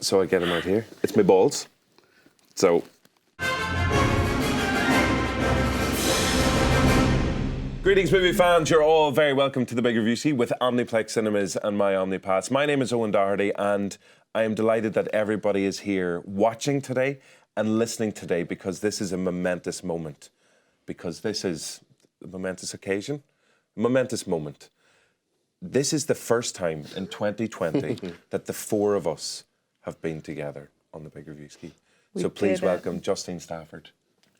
So I get them out here. It's my balls. So. Greetings, movie fans. You're all very welcome to the Big Reviewski with Omniplex Cinemas and my OmniPass. My name is Eoghan Doherty, and I am delighted that everybody is here watching today and listening today because this is a momentous moment. Because this is a momentous occasion, a momentous moment. This is the first time in 2020 that the four of us have been together on the Big Reviewski. So please welcome Justine Stafford.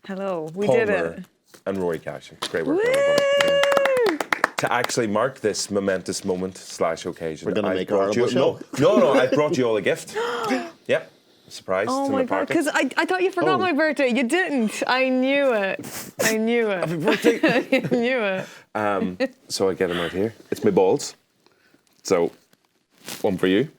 Hello, we Paul did Moore, it. And Rory Cashin. Great work, everybody. Yeah. To actually mark this momentous moment / occasion, we're going to make a horrible show. No, I brought you all a gift. Yeah, a surprise Oh to my my God, party. because I thought you forgot my birthday. You didn't. I knew it. Happy birthday. I knew it. So I get them out here. It's my balls. So, one for you.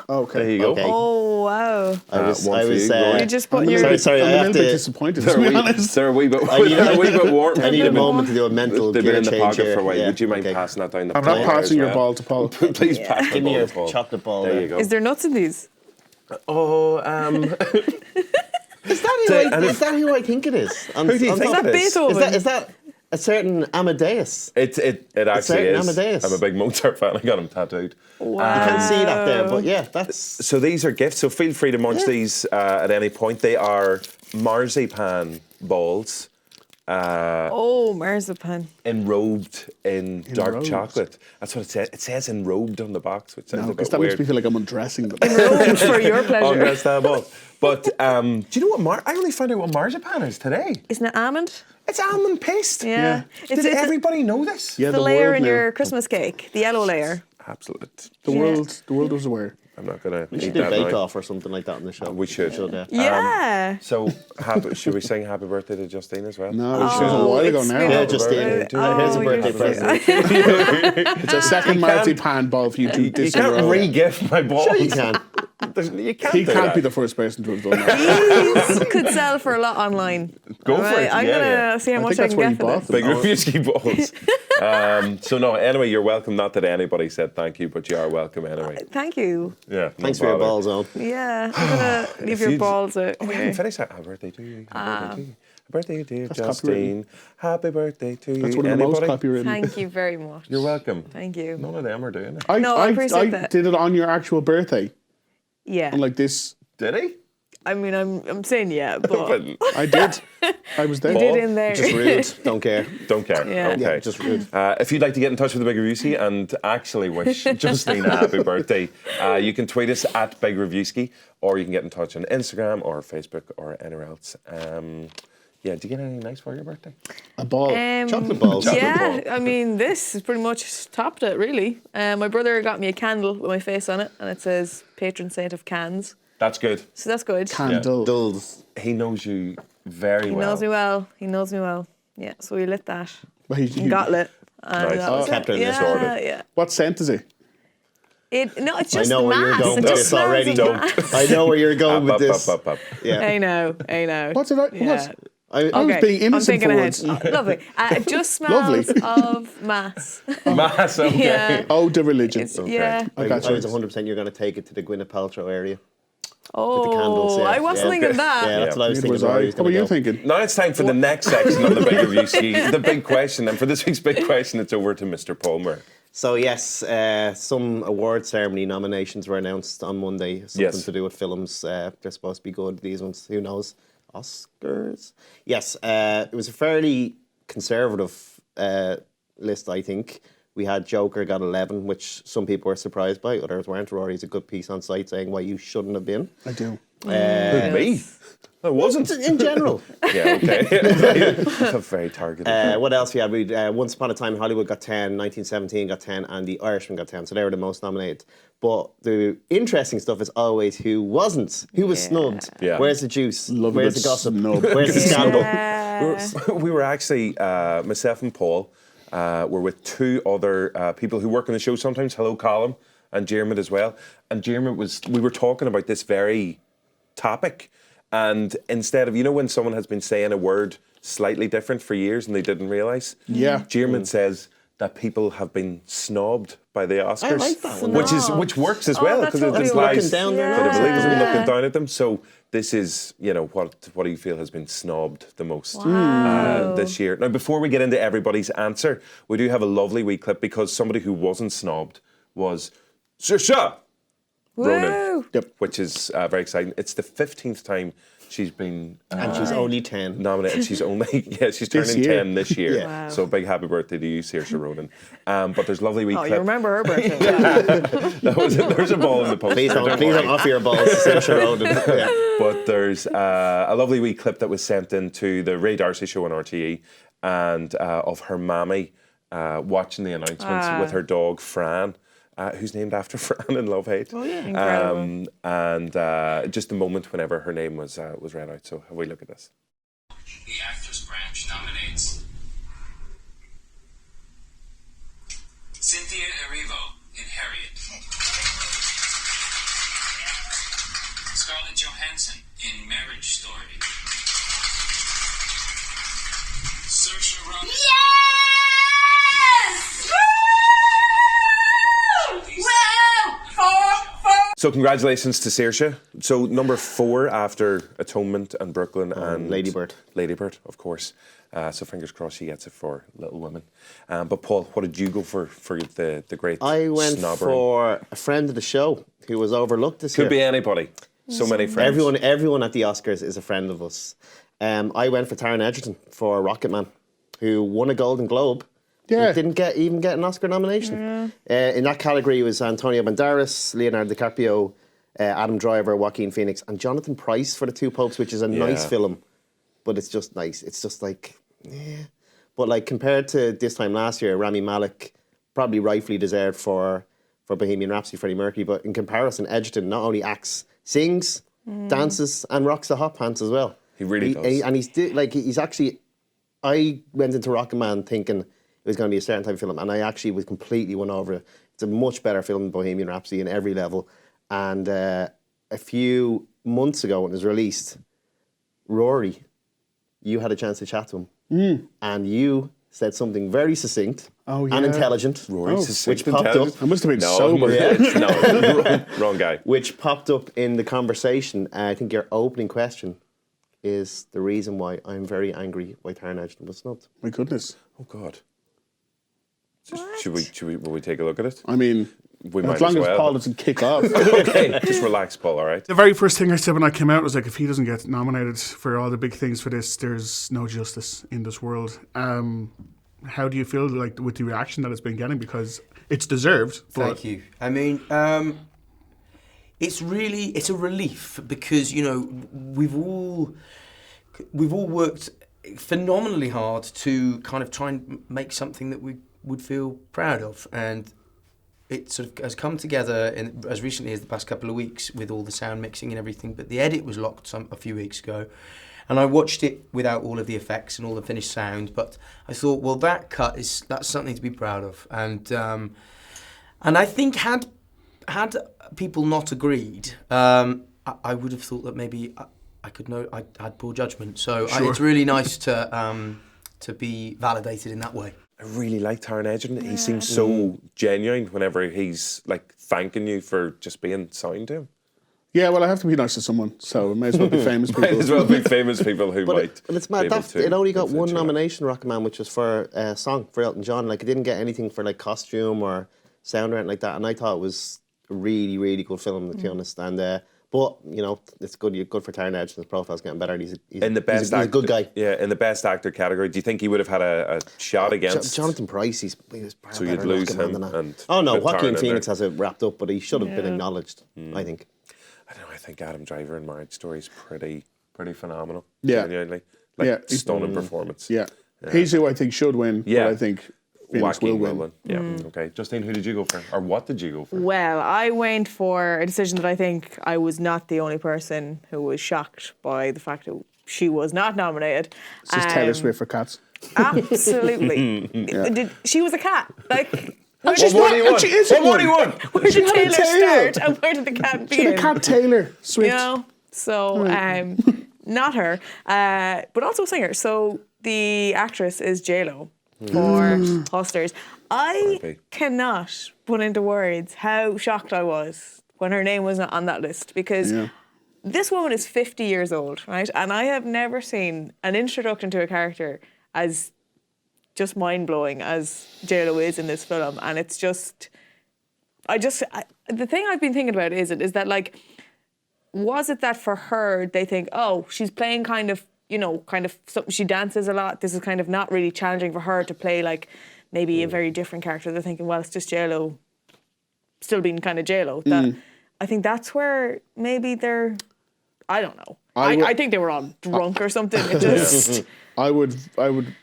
Okay. There you go. Okay. Oh, wow. I was. one for you, Rory. You just put your... Sorry. I'm I a have little bit to. disappointed, to be honest. They're a wee bit, I need, they're a wee bit warm. I need a moment to do a mental They've gear been in the change pocket here. for a while. Yeah. Would you mind Okay. passing that down the I'm not plate passing as your well? ball to Paul. Please pass the Give me ball your to Paul. chocolate ball. There you go. Is there nuts in these? Oh, Is that who I think it is? Who do you think Is that it is? Beethoven? Is that a certain Amadeus? It actually certain is. Amadeus. I'm a big Mozart fan. I got him tattooed. Wow. I can't see that there, but yeah, that's. So these are gifts. So feel free to munch these at any point. They are marzipan balls. Oh, marzipan. Enrobed in dark Enrobed. chocolate. That's what it says. It says enrobed on the box, which sounds No, a because bit that weird. makes me feel like I'm undressing them. Road for your pleasure. Understandable. But do you know what? I only found out what marzipan is today. Isn't it almond? It's almond paste. Yeah. Did everybody know this? Yeah, the layer world in now. your Christmas cake, the yellow layer. Absolute. The world was aware. I'm not gonna We eat should do that Bake now. Off or something like that in the show. We should. Yeah. Yeah. So, should we sing happy birthday to Justine as well? No, it was a while ago it's now. been Yeah, a- Justine. Here's a birthday you're present. It's a second marzipan ball for you to You can't disenroll. re-gift my balls. Sure you can. You can't He do can't that. be the first person to have done that. These could sell for a lot online. Go for it. I'm Yeah, gonna yeah. see how I much think I that's can where get he for bought this. them. Big Reviewski balls. So no, anyway, you're welcome. Not that anybody said thank you, but you are welcome anyway. Thank you. Yeah. no Thanks for your bother. balls, on. Yeah, I'm gonna leave If your you'd- balls out. Oh, we here. haven't finished that. Happy birthday to you. Happy birthday to you. Happy birthday, dear That's Justine. Happy birthday to you. That's one of the most Anybody? copywritten. Thank you very much. You're welcome. Thank you. None of them are doing it. I appreciate that. did it on your actual birthday. Yeah. Unlike this, Did he? I mean, I'm saying yeah, but I did. I was there. you did in there. Just rude. Don't care. Don't care. Yeah. Okay. Yeah, just rude. If you'd like to get in touch with the Big Reviewski and actually wish Justine a happy birthday, you can tweet us at Big Reviewski, or you can get in touch on Instagram or Facebook or anywhere else. Yeah, do you get anything nice for your birthday? A ball. Chocolate balls. Yeah, ball. I mean, this has pretty much topped it, really. My brother got me a candle with my face on it, and it says patron saint of cans. That's good. So that's good. Candle. Dulls. He knows you very He well. knows me well. He knows me well. Yeah, so we lit that. Well, And got lit. And Nice. that was Kept it. it in this yeah, order. Yeah. What scent is it? No, it's I just know where you're mass. going It with just this smells already. of mass. I know where you're going with this. Up. Yeah. I know. What's it? Yeah. What? I was Okay, being innocent I'm for thinking once. ahead. Lovely. It just smells Lovely. of mass. Mass, okay. Yeah. Oh, the religion. It's, yeah. I I got was you. 100% you're going to take it to the Gwyneth Paltrow area. Oh, candles, yeah. I wasn't Yeah. thinking that. Yeah, that's what I was Neither thinking. was where I. he was What were gonna you go. thinking? Now it's time for the next section of the Big Reviewski, the big question. And for this week's big question, it's over to Mr. Palmer. So yes, some award ceremony nominations were announced on Monday. Something Yes. to do with films. They're supposed to be good. These ones, who knows? Oscars. Yes, it was a fairly conservative list, I think. We had Joker got 11, which some people were surprised by. Others weren't. Rory's a good piece on site saying why you shouldn't have been. I do. Me? I wasn't. In general. Yeah, okay. That's very targeted. What else we had? We Once Upon a Time in Hollywood got 10, 1917 got 10, and The Irishman got 10. So they were the most nominated. But the interesting stuff is always who wasn't, who was snubbed. Yeah. Where's the juice? Love a Where's good the gossip? snub. Where's the scandal? We were actually, myself and Paul, were with two other people who work on the show sometimes. Hello, Colin, and Jeremy as well. And Jeremy we were talking about this very topic. And instead of, when someone has been saying a word slightly different for years and they didn't realise? Yeah. Jeremy says, that people have been snobbed by the Oscars. I like that one. Which works as well, that because totally it works. implies Looking down that their it believes in Yeah. looking down at them. So this is, what do you feel has been snobbed the most this year? Now, before we get into everybody's answer, we do have a lovely wee clip because somebody who wasn't snobbed was Saoirse Ronan, which is very exciting. It's the 15th time she's been And she's only 10. nominated. She's she's turning year. 10 this year. Yeah. Wow. So big happy birthday to you, Saoirse Ronan. But there's lovely wee Oh, clip. you remember her birthday? There's a ball in the post. Please Don't don't worry. offer your balls to Saoirse Ronan. Yeah. But there's a lovely wee clip that was sent into the Ray D'Arcy show on RTE and of her mammy watching the announcements with her dog Fran. Who's named after Fran in Love Hate. Oh, yeah. Incredible. And just the moment whenever her name was read out. So have we look at this. The Actors Branch nominates Cynthia Erivo in Harriet, Scarlett Johansson in Marriage Story, Saoirse Ronan. So congratulations to Saoirse. So number 4 after Atonement and Brooklyn and Lady Bird. Lady Bird, of course. So fingers crossed she gets it for Little Women. But Paul, what did you go for the great I went snobbery? for a friend of the show who was overlooked this year. Could be anybody. So many friends. Everyone at the Oscars is a friend of us. I went for Taron Egerton for Rocketman, who won a Golden Globe. Yeah. He didn't even get an Oscar nomination. In that category was Antonio Banderas, Leonardo DiCaprio, Adam Driver, Joaquin Phoenix, and Jonathan Pryce for The Two Popes, which is a nice film, but it's just nice. It's just like, But like compared to this time last year, Rami Malek probably rightfully deserved for Bohemian Rhapsody, Freddie Mercury, but in comparison, Egerton not only acts, sings, dances, and rocks the hot pants as well. He really does. And he's actually. I went into Rocketman thinking it was going to be a certain type of film, and I actually was completely won over. It's a much better film than Bohemian Rhapsody in every level. And a few months ago when it was released, Rory, you had a chance to chat to him, and you said something very succinct and intelligent, which popped up. I must have been sober. No, wrong guy. Which popped up in the conversation. I think your opening question is the reason why I'm very angry why Taron Egerton was snubbed. My goodness. Oh God. Should we take a look at it? I mean, We might as long as well. Paul doesn't kick off. Okay, just relax, Paul. All right. The very first thing I said when I came out was like, if he doesn't get nominated for all the big things for this, there's no justice in this world. How do you feel like with the reaction that it's been getting? Because it's deserved. But Thank you. I mean, it's a relief because we've all worked phenomenally hard to kind of try and make something that we would feel proud of, and it sort of has come together as recently as the past couple of weeks with all the sound mixing and everything. But the edit was locked a few weeks ago, and I watched it without all of the effects and all the finished sound. But I thought, well, that's something to be proud of, and I think had people not agreed, I would have thought that maybe I could know I had poor judgment. So it's really nice to be validated in that way. I really like Taron Egerton. He seems so genuine whenever he's like thanking you for just being sound to him. Yeah, well, I have to be nice to someone, so it may as well be famous people. Might as well be famous people who might. But it's be mad. able to It only got one influence you. nomination, Rocketman, which was for a song for Elton John. Like, it didn't get anything for like costume or sound or anything like that. And I thought it was a really, really good film, to be honest. And but it's good. Good for Taron Egerton. His profile's getting better. And he's In the best he's a good guy. Yeah, in the best actor category, do you think he would have had a shot against? Jonathan Pryce, he was So you'd lose him and oh no, put Taron Joaquin in Phoenix there. has it wrapped up, but he should have been acknowledged, I think. I don't know. I think Adam Driver in Marriage Story is pretty phenomenal. Yeah. Genuinely, He's- stunning performance. Yeah. He's who I think should win, Yeah. but I think Phoenix will Joaquin win. Yeah. Okay. Justine, who did you go for, or what did you go for? Well, I went for a decision that I think I was not the only person who was shocked by the fact that she was not nominated. It's just Taylor Swift for cats. Absolutely. She was a cat. Like, where she's did, not, and she isn't What do you one. want? where She did had a Taylor tail. start and where did the cat She's a begin? cat Taylor Swift. So, not her, but also a singer. So the actress is JLo for Hustlers. I Maybe. cannot put into words how shocked I was when her name was not on that list, because this woman is 50 years old, right? And I have never seen an introduction to a character as just mind-blowing as JLo is in this film. And it's just... the thing I've been thinking about is that, like, was it that for her, they think, oh, she's playing kind of something, she dances a lot, this is kind of not really challenging for her to play, like, maybe a very different character. They're thinking, well, it's just JLo still being kind of JLo. That I think that's where maybe they're... I don't know. I think they were all drunk or something. It just... I would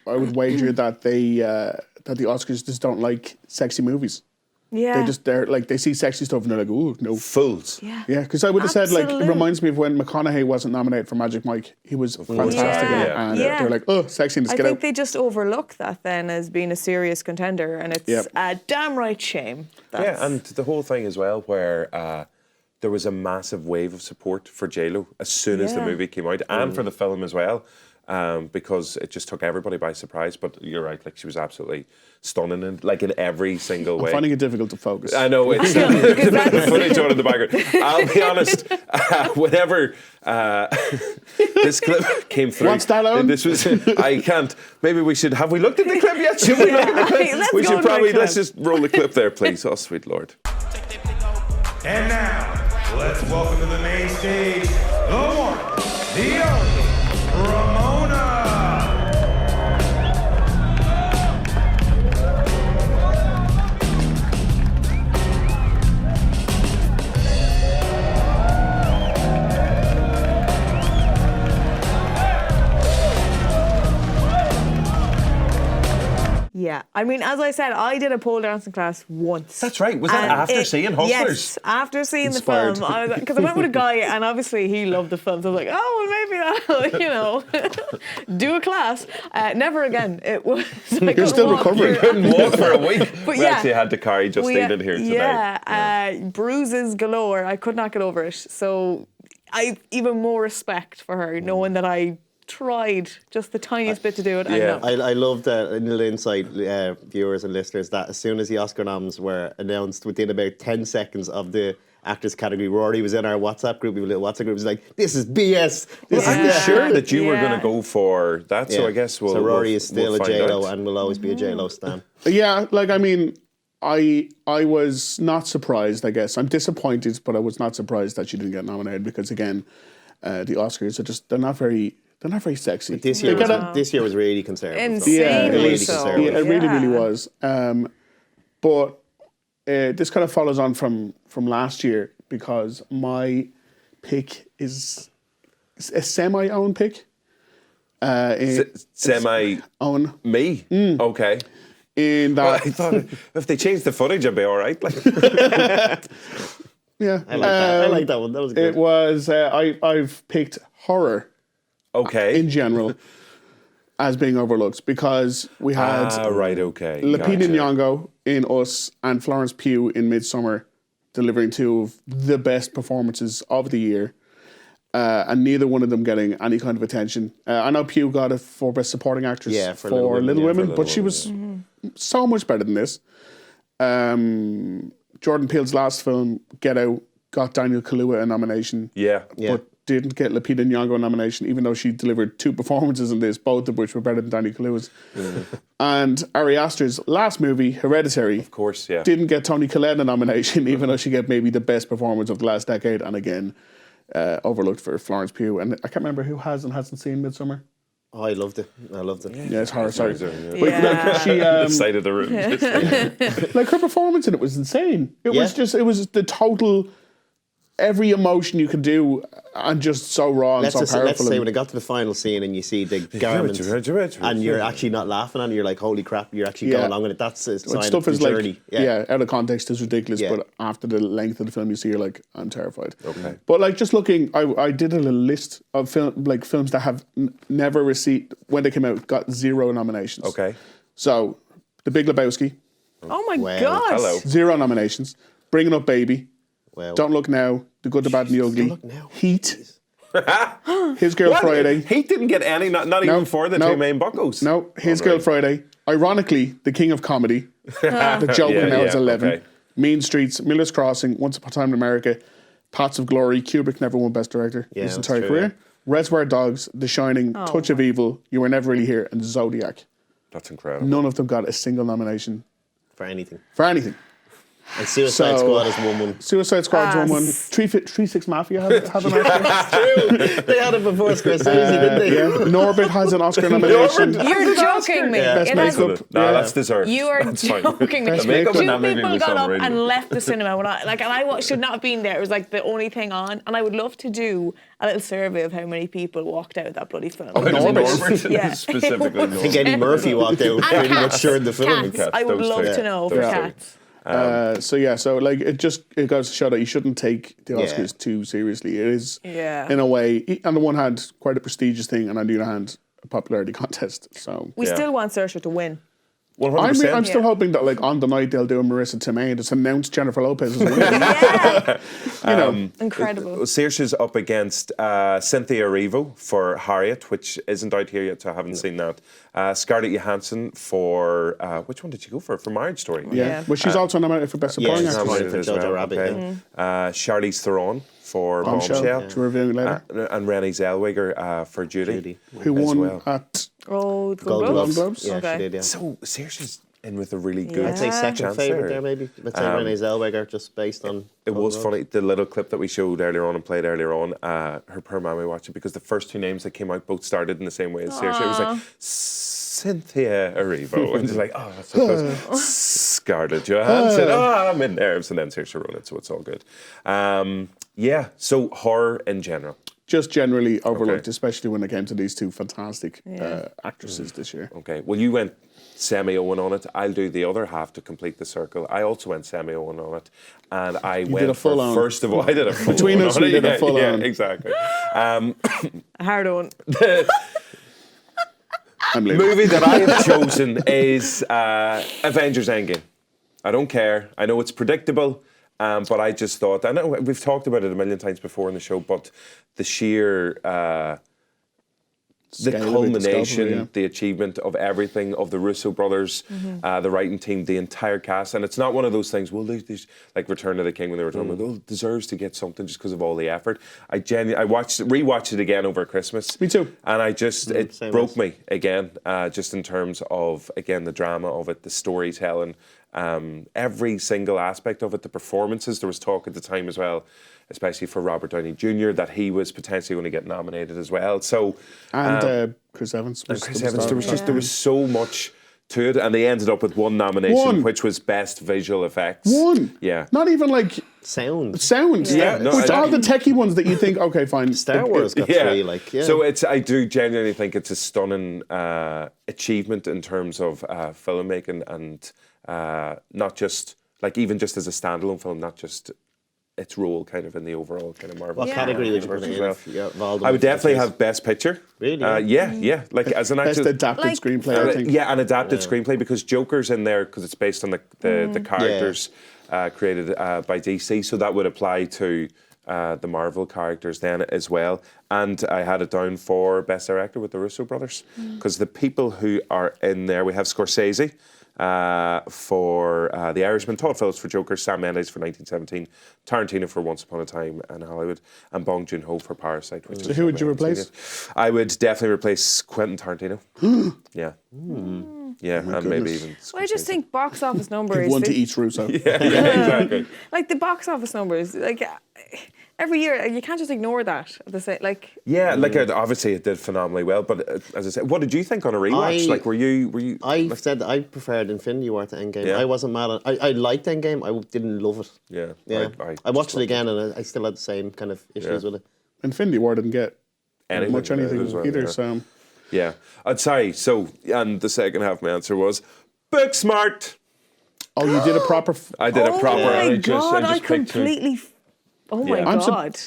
wager that that the Oscars just don't like sexy movies. Yeah. They see sexy stuff and they're like, ooh, no. Fools. Yeah. Yeah, because I would have said, like, it Absolutely. reminds me of when McConaughey wasn't nominated for Magic Mike. He was fantastic in it. Yeah. And Yeah. they're like, oh, sexiness, I get think out. they just overlook that then as being a serious contender, and it's a damn right shame. Yeah, and the whole thing as well, where there was a massive wave of support for JLo as soon as the Yeah. movie came out, and for the film as well, because it just took everybody by surprise. But you're right, like, she was absolutely stunning, in every single way. I'm finding it difficult to focus. I know, it's the footage on in the background. I'll be honest, whenever this clip came through, Want Stallone? this was, I can't, maybe we should, have we looked at the clip yet? Should we look at the clip? Let's We go should to the probably, clip. let's just roll the clip there, please. Oh, sweet Lord. And now, let's welcome to the main stage, the one, the only, Ramona. Yeah, I mean, as I said, I did a pole dancing class once. That's right. Was that And after seeing Hustlers? Yes, after seeing Inspired. the film. Because I went with a guy, and obviously he loved the film. So I was like, oh, well, maybe I'll, do a class. Never again. It was. You're still recovering. Couldn't walk for a week. But we yeah. actually had to carry Justine in here today. Yeah, bruises galore. I could not get over it. So I even more respect for her, knowing that I tried just the tiniest bit to do it. Yeah. And no. I love the little insight, viewers and listeners, that as soon as the Oscar noms were announced, within about 10 seconds of the actors category, Rory was in our WhatsApp group. We have a little WhatsApp group. He was like, "This is BS." This I'm is sure that you were Yeah. going to go for that, so I guess we'll. So Rory we'll- is still we'll a find JLo out. and will always be a JLo stan. Yeah, like, I mean, I was not surprised, I guess. I'm disappointed, but I was not surprised that she didn't get nominated because, again, the Oscars are just, they're not very sexy. This year, They was, gotta- this year was really conservative. Insanely Yeah, it really was. so. conservative. Yeah, it really, really Yeah. was. But this kind of follows on from last year because my pick is a semi-own pick. Semi Own me. Okay. in Well, that. I thought if they changed the footage, I'd be all right. Like, Yeah, I like that. I like that one. That was good. It was. I've picked horror okay. in general as being overlooked because we had Right. Okay. Lupita Gotcha. Nyong'o in Us and Florence Pugh in Midsommar, delivering two of the best performances of the year, and neither one of them getting any kind of attention. I know Pugh got it for Best Supporting Actress Yeah, for for Little Women, yeah, but she was so much better than this. Jordan Peele's last film, Get Out, got Daniel Kaluuya a nomination. Yeah. But didn't get Lupita Nyong'o a nomination, even though she delivered two performances in this, both of which were better than Daniel Kaluuya's. And Ari Aster's last movie, Hereditary, Of course. Yeah. didn't get Toni Collette a nomination, even though she got maybe the best performance of the last decade, and again, overlooked for Florence Pugh. And I can't remember who has and hasn't seen Midsommar. Oh, I loved it. I loved it. Yeah, it's horror, sorry. Yeah. But Yeah. like, she, The side of the room. like her performance in it was insane. It was Yeah. just, it was the total, every emotion you could do, and just so raw and Let's so powerful. say and- when it got to the final scene and you see the garment and you're actually not laughing at it, you're like, holy crap, you're actually going along with it. That's a sign Like, stuff of is the like, journey. out of context is ridiculous, Yeah. but after the length of the film you see, you're like, I'm terrified. Okay. But like, just looking, I did a little list of films that have never received, when they came out, got 0 nominations. Okay. So, The Big Lebowski, Oh my Well, God. Hello. 0 nominations. Bringing Up Baby, Well, Don't Look Now, The Good, the Bad, and the Ugly, Look Now. Heat, His Girl What? Friday. He didn't get any, not even for the two main buckos. No, His Girl Friday. Ironically, The King of Comedy, The Joker now is 11. Okay. Mean Streets, Miller's Crossing, Once Upon a Time in America, Paths of Glory, Kubrick never won Best Director Yeah, his that's entire true, career. Reservoir Dogs, The Shining, Touch of Evil, You Were Never Really Here, and Zodiac. That's incredible. None of them got a single nomination For anything. for anything. And Suicide So- Squad is one. Suicide Squad's won one. 3-6 Mafia have an Oscar. They had it before Scorsese, didn't they? Norbit has an Oscar nomination. You're joking me. Best It has- makeup. No, Yeah. that's deserved. You are That's fine. joking me. Best The makeup Two in that movie people was got up unreal. and left the cinema when I should not have been there. It was like the only thing on, and I would love to do a little survey of how many people walked out of that bloody film. Oh, it was Norbit. Norbit. Yeah. Specifically I think Norbit. Eddie Murphy walked out pretty much during the film. Cats. I would Those love two. to know for Those two. cats. So like it goes to show that you shouldn't take the Yeah. Oscars too seriously. It is, Yeah. in a way, on the one hand, quite a prestigious thing, and on the other hand, a popularity contest. So We Yeah. still want Saoirse to win. 100%. I'm still Yeah. hoping that like on the night they'll do a Marissa Tomei, just announce Jennifer Lopez as winner. Yeah. You know, Incredible. Saoirse's up against Cynthia Erivo for Harriet, which isn't out here yet, so I haven't seen that. Scarlett Johansson for which one did she go for? For Marriage Story. Yeah. Well, she's also nominated for Best Yeah, Supporting she's Actress. nominated for as Jojo well, Rabbit, okay. Charlize Theron for Bombshell, Bombshell. which we're reviewing later. And Renée Zellweger for Judy. Who as won well. at Oh, Gold Globes. Globes. Yeah, Okay. she did, yeah. So Saoirse's in with a really good I'd say second chance favourite there, maybe. Let's say Renee Zellweger, just based on... It was funny, the little clip that we showed earlier on and played earlier on, her poor mammy watched it because the first two names that came out both started in the same way as Saoirse. It was like Cynthia Erivo. And she's like, oh, that's so close. Scarlett Johansson. Oh, I'm in nerves. And then Saoirse wrote it, so it's all good. Yeah, so horror in general. just generally overlooked, Okay. especially when it came to these two fantastic actresses this year. Okay, well, you went semi-Owen on it. I'll do the other half to complete the circle. I also went semi-Owen on it. And I went did a full for, on. first of all, I did a full Between on us, on we it. did a full on. Yeah, exactly. A hard one. I'm leaving. Movie that I have chosen is Avengers Endgame. I don't care. I know it's predictable, but I just thought, I know we've talked about it a million times before in the show, but the sheer, the Scale of it, the culmination, scope of it, yeah. the achievement of everything, of the Russo brothers, the writing team, the entire cast, and it's not one of those things, well, they like Return of the King when they were talking about, oh, it deserves to get something just because of all the effort. I rewatched it again over Christmas. Me too. And I just, it same broke as. me again, just in terms of, again, the drama of it, the storytelling, every single aspect of it, the performances. There was talk at the time as well, especially for Robert Downey Jr., that he was potentially going to get nominated as well. So, And Chris Evans. and Was Chris the Evans, there was star. just there was so much to it, and they ended up with one nomination, One. which was Best Visual Effects. One. Yeah. Not even like Sound. sound. Yeah, no, Which I- all the techie ones that you think, okay, fine. Star Wars got three, like, yeah. So I do genuinely think it's a stunning achievement in terms of filmmaking, and not just like even just as a standalone film, not just its role kind of in the overall kind of Marvel. What category would you put universe it in? as If you involved in I would the definitely actors? have Best Picture. Really? Yeah. Like as an Best actor. adapted Like- screenplay, I think. Yeah, an adapted screenplay, because Joker's in there because it's based on the characters created by DC, so that would apply to the Marvel characters then as well. And I had it down for Best Director with the Russo brothers, because the people who are in there, we have Scorsese for The Irishman, Todd Phillips for Joker, Sam Mendes for 1917, Tarantino for Once Upon a Time in Hollywood, and Bong Joon-ho for Parasite. Which So who would you replace? I would definitely replace Quentin Tarantino. Yeah. Yeah, and maybe goodness. even Well, I just think box office numbers. One to they- each Russo. yeah, exactly. Like the box office numbers, like every year, you can't just ignore that. At the same, like Yeah, like obviously it did phenomenally well, but as I said, what did you think on a rewatch? I- Like, were you? I said that I preferred Infinity War to Endgame. Yeah. I wasn't mad at I liked Endgame. I didn't love it. Yeah, Yeah. I watched just it again and I still had the same kind of issues with it. Infinity War didn't get much anything as well, either, yeah. so... Yeah, I'm sorry. So, and the second half of my answer was Book Smart. Oh, you did a proper... I did a oh proper. my and god, I picked two. completely. Oh my Yeah. I'm god.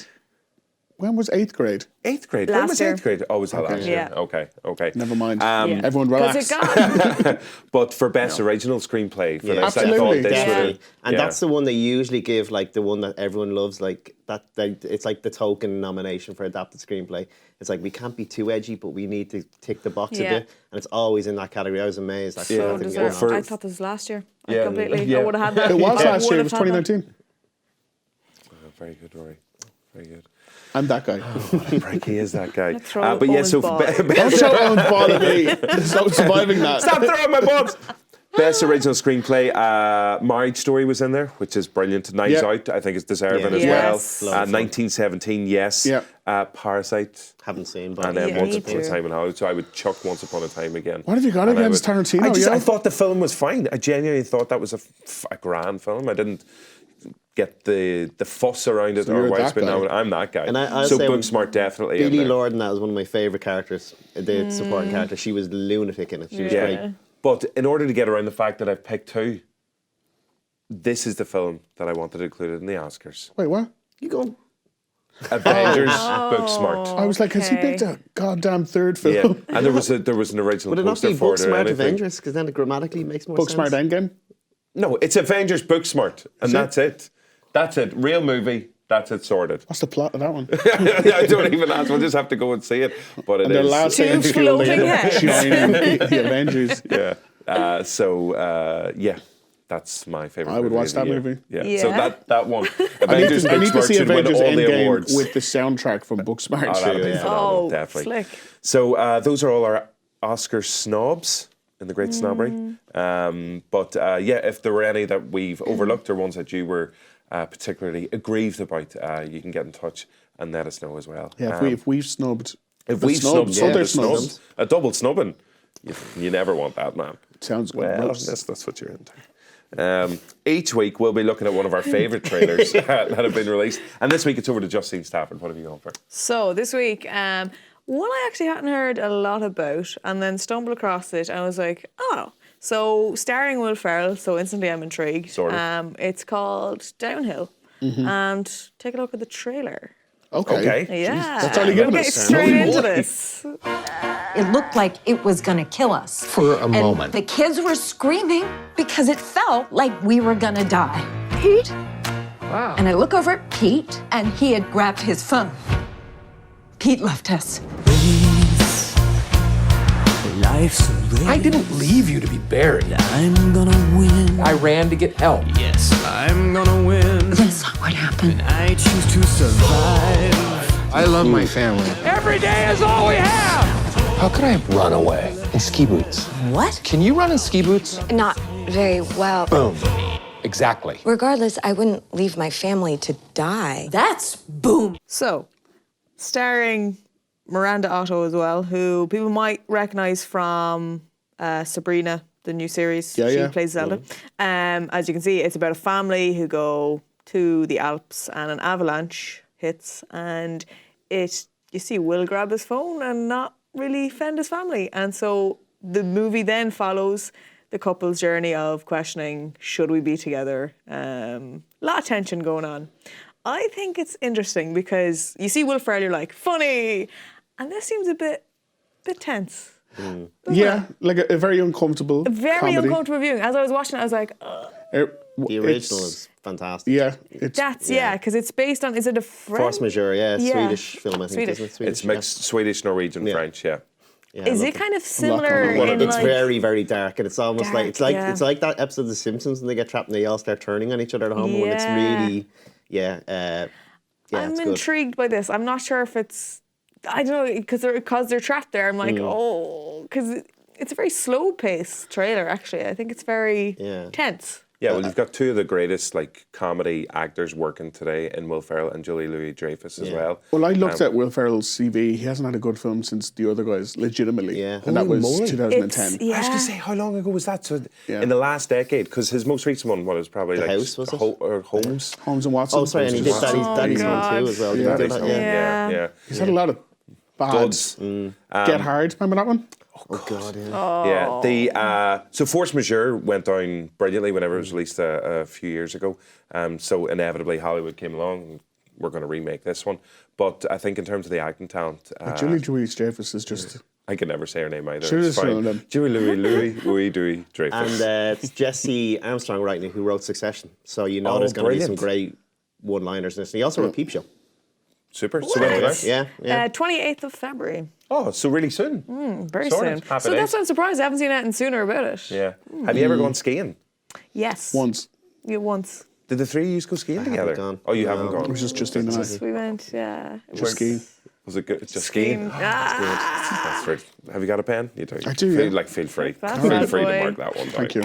when was 8th grade? 8th grade. When Last was year. 8th grade? Oh, was that last year? Yeah. Okay. Never mind. Yeah. Everyone 'Cause relax. it got But for best original screenplay for this, I Absolutely. thought this Definitely. would, And that's the one they usually give, like the one that everyone loves, like that. It's like the token nomination for adapted screenplay. It's like we can't be too edgy, but we need to tick the box a Yeah. bit, and it's always in that category. I was amazed. Actually, Yeah. that so didn't Well, get deserved. on. I thought this was last year. Yeah, Completely. yeah. I would have had that. It was I last year. It would was have had that. 2019. very good, Rory. Very good. I'm that guy. Frankie is that guy. throw But yeah, Owen's so ball. Don't show Owen's ball at me. Stop surviving that. Stop throwing my balls. Best original screenplay, Marriage Story was in there, which is brilliant. Knives Yep. Out, I think, is deserving Yeah. as Yes. well. Loads of fun. 1917, yes. Yep. Parasite, Haven't seen, but and then Yeah, Once me Upon a too. Time in Hollywood. So I would chuck Once Upon a Time again. What have you got And I against would- Tarantino? I Yeah. thought the film was fine. I genuinely thought that was a grand film. I didn't get the fuss around it you're or why it's that been guy. nominated. I'm that guy. And I'll so say Booksmart definitely in Billy there. Lord, and that was one of my favourite characters. The supporting character. She was lunatic in it. She was Yeah. great. But in order to get around the fact that I've picked two, this is the film that I wanted included in the Oscars. Wait, what? You go. Avengers Booksmart. I was like, has he Okay. picked a goddamn third Yeah, film? and there was an original Would it not poster be for it or Booksmart anything. Avengers? Because then it grammatically makes more Booksmart sense. Endgame? No, it's Avengers Booksmart, and Is it? that's it. That's it. Real movie. That's it. Sorted. What's the plot of that one? I don't even ask. We'll just have to go and see it. But it And their is. last Two thing in school, they floating heads. join the Avengers. Yeah. Yeah. That's my favorite. I would movie watch of the that year. movie. Yeah. So Yeah. that one. I need Avengers to, I need to Booksmart see should win Avengers all the Endgame awards. with the soundtrack from Booksmart. Oh, that'd be Yeah. phenomenal, Oh, definitely. slick. So those are all our Oscar snobs in the Great Snobbery. But if there were any that we've overlooked or ones that you were particularly aggrieved about, you can get in touch and let us know as well. Yeah, if we've snubbed, If the we've snubbed other the snubs, snubs, a double snubbing, you never want that, man. sounds good. Well, that's what you're into. Each week we'll be looking at one of our favourite trailers that have been released, and this week it's over to Justine Stafford. What have you gone for? So this week, one I actually hadn't heard a lot about, and then stumbled across it, and I was like, oh. So starring Will Ferrell, so instantly I'm intrigued. Sort of. It's called Downhill, and take a look at the trailer. Okay. Yeah, That's all you're giving we'll us. get straight Oh, into boy. this. It looked like it was gonna kill us. For a And moment. the kids were screaming because it felt like we were gonna die. Pete? Wow. And I look over at Pete, and he had grabbed his phone. Pete left us. I didn't leave you to be buried. I'm gonna win. I ran to get help. Yes, I'm gonna win. That's not what happened. I choose to survive. I love my family. Every day is all we have. How could I run away in ski boots? What? Can you run in ski boots? Not very well. Boom. Exactly. Regardless, I wouldn't leave my family to die. That's boom. So, starring Miranda Otto as well, who people might recognise from Sabrina, the new series. Yeah, she yeah. plays Zelda. As you can see, it's about a family who go to the Alps and an avalanche hits, and you see Will grab his phone and not really fend his family. And so the movie then follows the couple's journey of questioning, should we be together? A lot of tension going on. I think it's interesting because you see Will Ferrell, you're like, funny, and this seems a bit tense. Yeah, like a very uncomfortable Very comedy. uncomfortable viewing. As I was watching it, I was like, ugh. The original is fantastic. Yeah, it's That's, because it's based on, is it a French? Force Majeure, yeah, Yeah. Swedish film, I think, Swedish. isn't it? Swedish, It's mixed Swedish, Norwegian, Yeah. French. Yeah. Yeah, I Is love it it. kind of going similar on. in It's like... very, very dark, and it's almost like Dark, it's like that episode of The Simpsons when they get trapped and they all start turning on each other at home. When it's Yeah. really, I'm it's good. intrigued by this. I'm not sure if it's, I don't know, because they're trapped there. I'm like, because it's a very slow paced trailer. Actually, I think it's very tense. Yeah, well, you've got two of the greatest comedy actors working today in Will Ferrell and Julie Louis-Dreyfuss as well. Well, I looked at Will Ferrell's CV. He hasn't had a good film since The Other Guys, legitimately. Yeah. And that Holy was moly. 2010. It's, yeah. I was going to say, how long ago was that? So Yeah. in the last decade, because his most recent one was probably The like House, was it? or Holmes. Holmes and Watson. Oh, sorry, and he did Daddy's Home too as well. Yeah. Did he do that? Yeah. Yeah. He's had a lot of bad. Duds. Get Hard, remember that one? Oh God, yeah. Yeah, so Force Majeure went down brilliantly whenever it was released a few years ago. So inevitably Hollywood came along and we're going to remake this one. But I think in terms of the acting talent, Louis-Dreyfuss is just. I can never say her name either. Sure, it's it's fine. them. Louis-Dreyfuss. And it's Jesse Armstrong writing who wrote Succession. So you know there's going to be some great one-liners in this. He also wrote Peep Show. Super. So when was that? Yeah. 28th of February. Oh, so really soon. Very Sorted. soon. Happy So days. that's why I'm surprised I haven't seen anything sooner about it. Yeah. Have you ever gone skiing? Yes. Once. Yeah, once. Did the three of you go skiing together? gone. Oh, you haven't gone. It was just Justine and I. We went, yeah. It Just skiing. Was it good? Just skiing? That's right. Have you got a pen? You do. I do, Feel, yeah. Feel free. That's Feel bad free boy. to mark that one down. Thank you.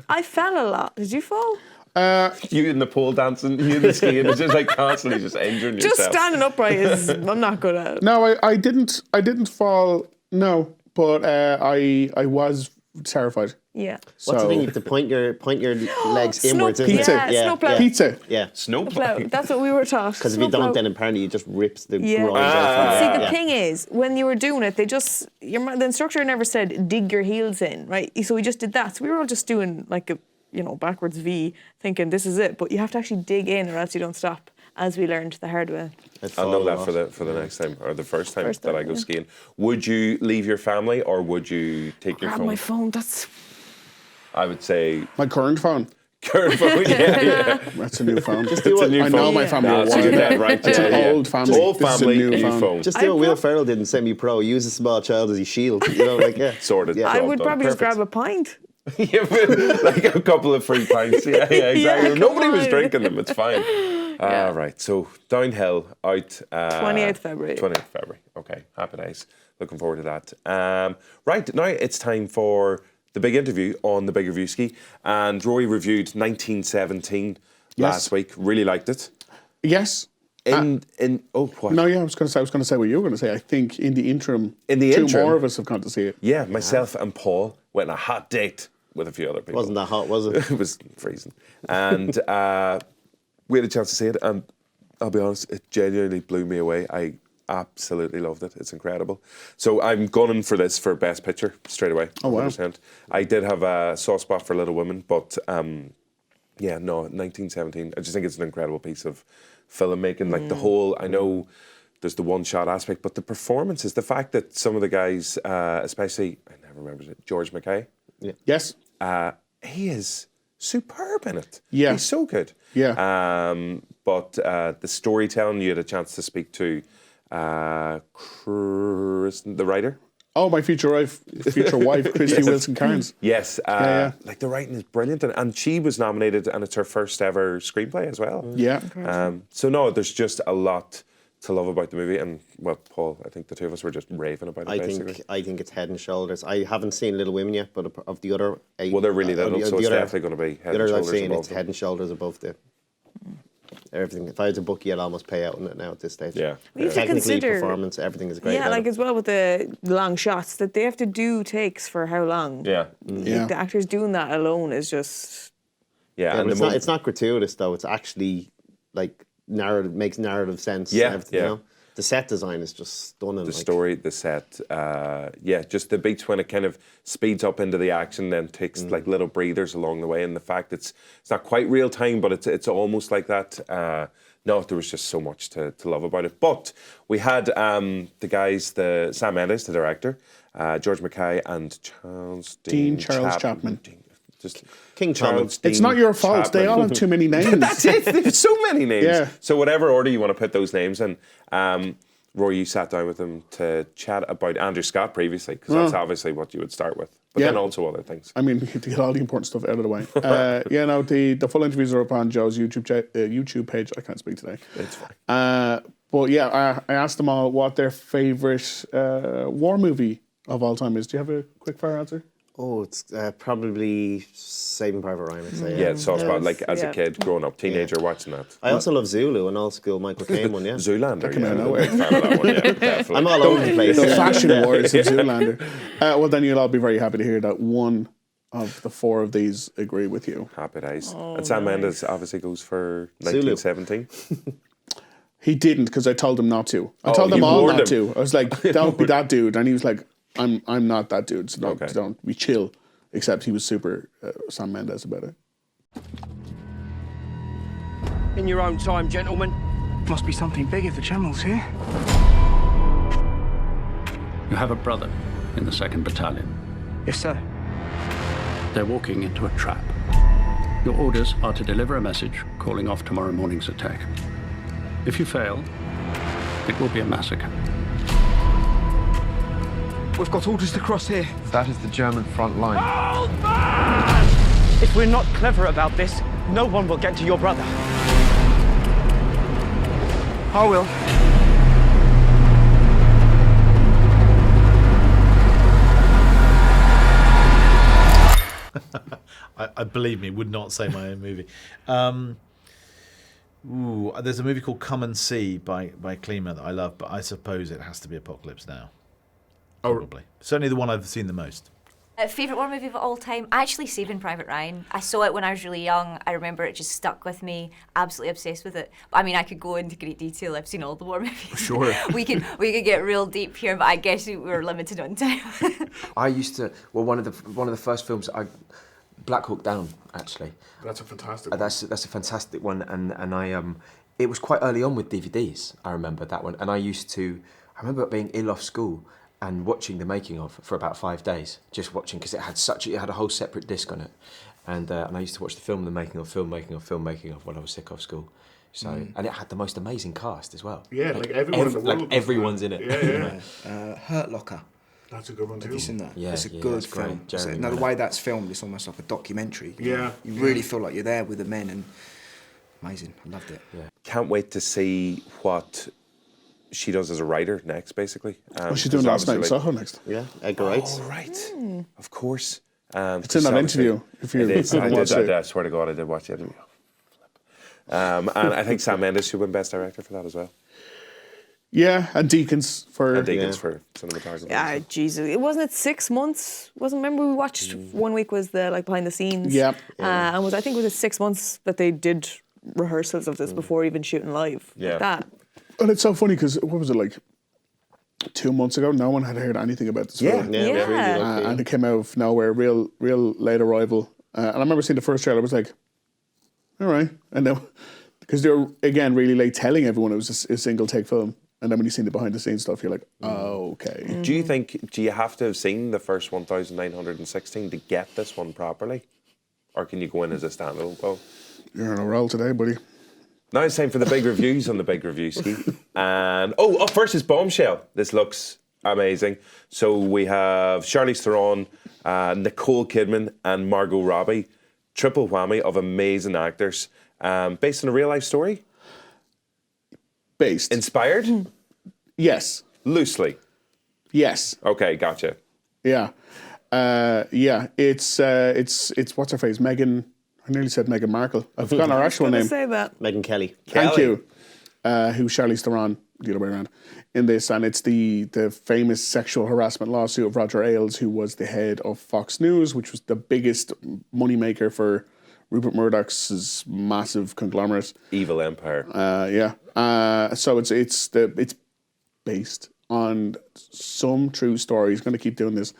I fell a lot. Did you fall? You in the pole dancing, you in the skiing, it's just like constantly just injuring yourself. Just standing upright is, I'm not good at it. No, I didn't fall. No, but I was terrified. Yeah. What's the thing? You have to point your legs inwards, isn't Pizza. it? Snowplow. Pizza. Yeah. Snowplow. That's what we were taught. Because if you don't, then apparently it just rips the Yeah. groins off. See, the thing is, when you were doing it, the instructor never said dig your heels in, right? So we just did that. So we were all just doing like a, backwards V, thinking this is it. But you have to actually dig in, or else you don't stop. As we learned the hard way. I'll know that for the next time, or the first time that I go skiing. Would you leave your family, or would you take your Grab phone? my phone. That's. I would say My current phone. current phone. Yeah. That's a new phone. It's a new I phone. know my family. No, will so want you're it. dead right. It's an old family. Old This is a family, new new phone. phone. Just do what Will Ferrell did in Semi-Pro. Use a small child as his shield. Sorted. Yeah. I would Job probably done. just grab a pint. Yeah, like a couple of free pints. Yeah, exactly. Yeah, Nobody was on. drinking them. It's fine. Right. So downhill out. 28th February. 28th February. Okay. Happy days. Looking forward to that. Right now it's time for the big interview on the Big Reviewski, and Rory reviewed 1917 last week. Really liked it. Yes. What? No, yeah, I was going to say what you were going to say. I think in the interim, two more of us have gone to see it. Yeah, myself and Paul went on a hot date with a few other people. Wasn't that hot, was it? It was freezing. And we had a chance to see it, and I'll be honest, it genuinely blew me away. I absolutely loved it. It's incredible. So I'm gunning for this for Best Picture straight away. Oh, wow. 100%. I did have a soft spot for Little Women, but 1917, I just think it's an incredible piece of filmmaking. Like the whole, I know there's the one-shot aspect, but the performances, the fact that some of the guys, especially, I never remember it, George McKay. Yeah. Yes. He is superb in it. Yeah. He's so good. Yeah. But the storytelling, you had a chance to speak to Chris, the writer. Oh, my future wife, Christy Wilson Cairns. Yes. Like the writing is brilliant. And she was nominated, and it's her first ever screenplay as well. Yeah. So no, there's just a lot to love about the movie. And well, Paul, I think the two of us were just raving about it, basically. I think it's head and shoulders. I haven't seen Little Women yet, but of the other 8... Well, they're really little, so it's definitely going to be head and shoulders I've seen, above it's them. head and shoulders above everything. If I had a bookie, I'd almost pay out on it now at this stage. Yeah. You have to Technically, consider, performance, everything is great. Yeah, like as well with the long shots, that they have to do takes for how long. Yeah. Like the actors doing that alone is just... Yeah, and and it's not gratuitous, though. It's actually, like, makes narrative sense. Yeah, and everything, yeah. You know? The set design is just stunning. The story, the set, just the beats when it kind of speeds up into the action, then takes like little breathers along the way, and the fact it's not quite real time, but it's almost like that. No, there was just so much to love about it. But we had the guys, Sam Mendes, the director, George McKay, and Charles Chapman. Just King Charles. It's not your fault. Chapman. They all have too many names. That's it. There's so many names. Yeah. So whatever order you want to put those names in. Rory, you sat down with them to chat about Andrew Scott previously, because that's obviously what you would start with. But then also other things. I mean, to get all the important stuff out of the way. The full interviews are up on Joe's YouTube page. I can't speak today. It's fine. But yeah, I asked them all what their favourite war movie of all time is. Do you have a quick fire answer? Oh, it's probably Saving Private Ryan, I'd say. Yeah, it's soft spot, like as a kid, growing up, teenager, watching that. I also love Zulu, an old school Michael Caine one, yeah. Zoolander, came out of nowhere. Big fan of that one, yeah, definitely. I'm all over the place. The fashion wars of Zoolander. Well, then you'll all be very happy to hear that one of the four of these agree with you. Happy days. And Sam Mendes obviously goes for 1917. He didn't, because I told him not to. I told them all not to. I was like, don't be that dude. And he was like, I'm not that dude, so don't be chill. Except he was super Sam Mendes about it. In your own time, gentlemen. Must be something big if the general's here. You have a brother in the 2nd Battalion. Yes, sir. They're walking into a trap. Your orders are to deliver a message calling off tomorrow morning's attack. If you fail, it will be a massacre. We've got orders to cross here. That is the German front line. Hold back! If we're not clever about this, no one will get to your brother. I will. I believe me, would not say my own movie. There's a movie called Come and See by Klima that I love, but I suppose it has to be Apocalypse Now. Probably. Certainly the one I've seen the most. Favourite war movie of all time? Actually, Saving Private Ryan. I saw it when I was really young. I remember it just stuck with me. Absolutely obsessed with it. I mean, I could go into great detail. I've seen all the war movies. Sure. we could get real deep here, but I guess we were limited on time. I used to. Well, one of the first films Black Hawk Down, actually. That's a fantastic one. That's a fantastic one, and I it was quite early on with DVDs. I remember that one, and I remember being ill off school and watching the making of for about 5 days, just watching because it had a whole separate disc on it, and I used to watch the film, the making of when I was sick off school. So and it had the most amazing cast as well. Yeah, like everyone in the world. Like everyone's in it. Yeah. Hurt Locker. That's a good one too. Have you seen that? Yeah, it's a yeah, good it's great. film. Jeremy The Renner. way that's filmed, it's almost like a documentary. Yeah. You really feel like you're there with the men, and amazing. I loved it. Yeah. Can't wait to see what she does as a writer next, basically. She's doing Last Night in Soho next. Yeah, Edgar Wright. Oh, right. Of course. It's in that interview. If you it is. I watch it. I swear to God, I did watch it. And I think Sam Mendes should win Best Director for that as well. Yeah, and Deakins for cinematography. Yeah, Jesus. It wasn't 6 months. Remember we watched 1 week was the behind the scenes. Yeah. And I think it was 6 months that they did rehearsals of this before even shooting live. Yeah. Like that. And it's so funny because what was it like 2 months ago? No one had heard anything about this film. Yeah. Really lucky. And it came out of nowhere, real late arrival. And I remember seeing the first trailer. I was like, all right. And then because they were again really late telling everyone it was a single take film. And then when you see the behind the scenes stuff, you're like, oh, okay. Do you have to have seen the first 1916 to get this one properly? Or can you go in as a standalone? Well, you're on a roll today, buddy. Now it's time for the big reviews on the Big Reviewski. And up first is Bombshell. This looks amazing. So we have Charlize Theron, Nicole Kidman, and Margot Robbie. Triple whammy of amazing actors. Based on a real life story? Based. Inspired? Yes. Loosely? Yes. Okay, gotcha. Yeah. It's what's her face? Meghan. I nearly said Meghan Markle. I've forgotten her actual name. Say that. Megyn Kelly. Thank you. Who's Charlize Theron, the other way around, in this. And it's the famous sexual harassment lawsuit of Roger Ailes, who was the head of Fox News, which was the biggest moneymaker for Rupert Murdoch's massive conglomerate. Evil empire. So it's based on some true story. He's going to keep doing this.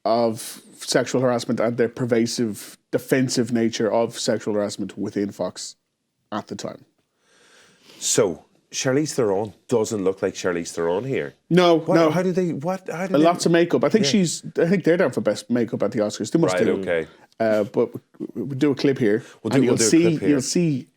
Of sexual harassment and the pervasive defensive nature of sexual harassment within Fox at the time. So Charlize Theron doesn't look like Charlize Theron here. No. How do they? Lots of makeup. I think they're down for best makeup at the Oscars. They must do. Okay. But we'll do a clip here. You'll see.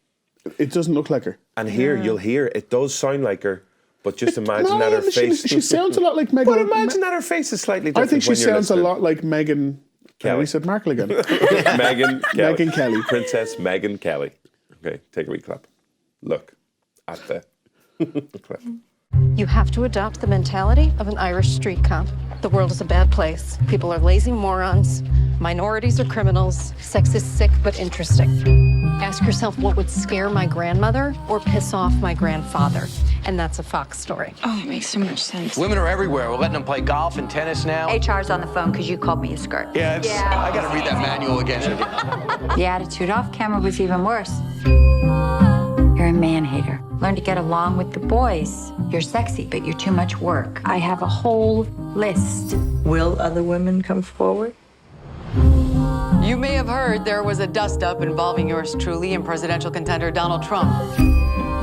It doesn't look like her. And here you'll hear it does sound like her. But just imagine that her face. She sounds a lot like Meghan. But imagine that her face is slightly different. I think she sounds a lot like Meghan Kelly. We said Markle again. Megyn Kelly. Megyn Kelly. Princess Megyn Kelly. Okay, take a wee clap. Look at the clip. You have to adopt the mentality of an Irish street cop. The world is a bad place. People are lazy morons. Minorities are criminals. Sex is sick but interesting. Ask yourself what would scare my grandmother or piss off my grandfather. And that's a Fox story. Oh, it makes so much sense. Women are everywhere. We're letting them play golf and tennis now. HR's on the phone because you called me a skirt. Yeah, I gotta read that manual again. The attitude off camera was even worse. You're a man-hater. Learn to get along with the boys. You're sexy, but you're too much work. I have a whole list. Will other women come forward? You may have heard there was a dust-up involving yours truly and presidential contender Donald Trump.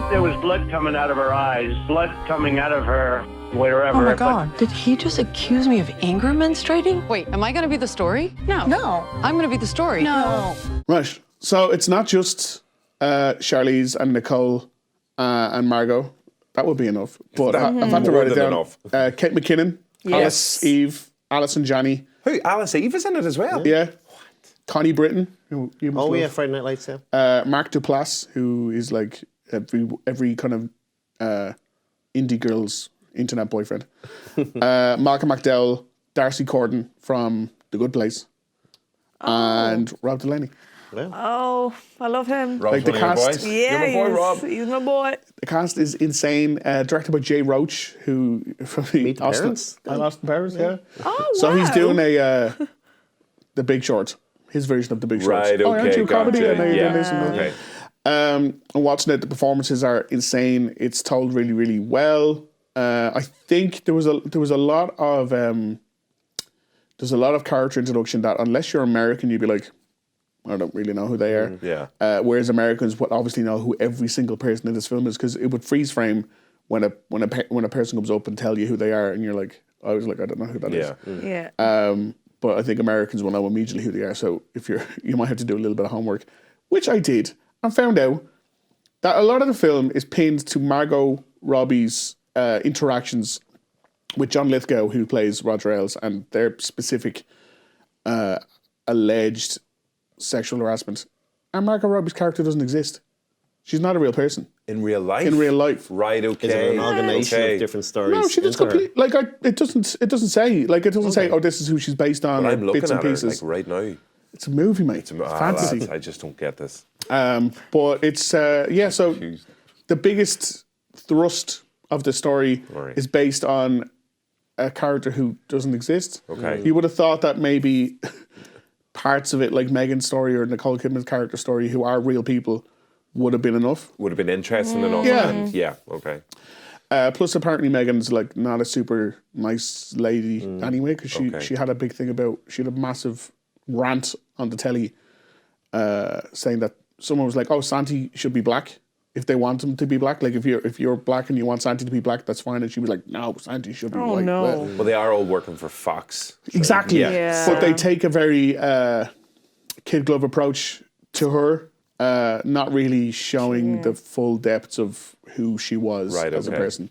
There was blood coming out of her eyes, blood coming out of her wherever. Oh my God, did he just accuse me of anger menstruating? Wait, am I gonna be the story? No. No. I'm gonna be the story. No. Right. So it's not just Charlize and Nicole and Margot. That would be enough. But I've had to write it down. Kate McKinnon, Alice Eve, Alison Janney. Who? Alice Eve is in it as well? Yeah. Connie Britton. Who you must love. Friday Night Lights, yeah. Mark Duplass, who is like every kind of indie girl's internet boyfriend. Malcolm McDowell, Darcy Corden from The Good Place, and Rob Delaney. Yeah. Oh, I love him. Rob's Like the one of your cast- boys? Yeah, You're my boy, Rob. he's my boy. The cast is insane. Directed by Jay Roach, who from the Austin Parents, yeah. Oh, So he's wow. doing The Big Short, his version of The Big Short. Right, Oh, aren't okay, you a comedy? gotcha. And now you're doing Yeah. this and that. Okay. I'm watching it. The performances are insane. It's told really, really well. I think there was a lot of there's a lot of character introduction that unless you're American, you'd be like, I don't really know who they are. Yeah. Whereas Americans would obviously know who every single person in this film is because it would freeze frame when a person comes up and tell you who they are, and you're like, I was like, I don't know who that is. Yeah. But I think Americans will know immediately who they are. So if you might have to do a little bit of homework, which I did, and found out that a lot of the film is pinned to Margot Robbie's interactions with John Lithgow, who plays Roger Ailes, and their specific alleged sexual harassment. And Margot Robbie's character doesn't exist. She's not a real person. In real life? In real life. Right, okay. Is it an amalgamation of different stories? No, she just into her? complete like it doesn't say say, oh, this is who she's based on, But or I'm looking bits and at her pieces. like right now. It's a movie, mate. It's fantasy. Lads, I just don't get this. But it's so the biggest thrust of the story is based on a character who doesn't exist. Okay. You would have thought that maybe parts of it, like Megan's story or Nicole Kidman's character story, who are real people, would have been enough. Would have been interesting enough. Yeah. And yeah, okay. Plus, apparently, Megan's like not a super nice lady anyway, because she had a big thing about, she had a massive rant on the telly saying that someone was like, oh, Santi should be black if they want him to be black. Like if you're black and you want Santi to be black, that's fine. And she was like, no, Santi should be white. No. Well, they are all working for Foxx. So Exactly. Yeah. But they take a very kid glove approach to her, not really showing the full depths of who she was as a person.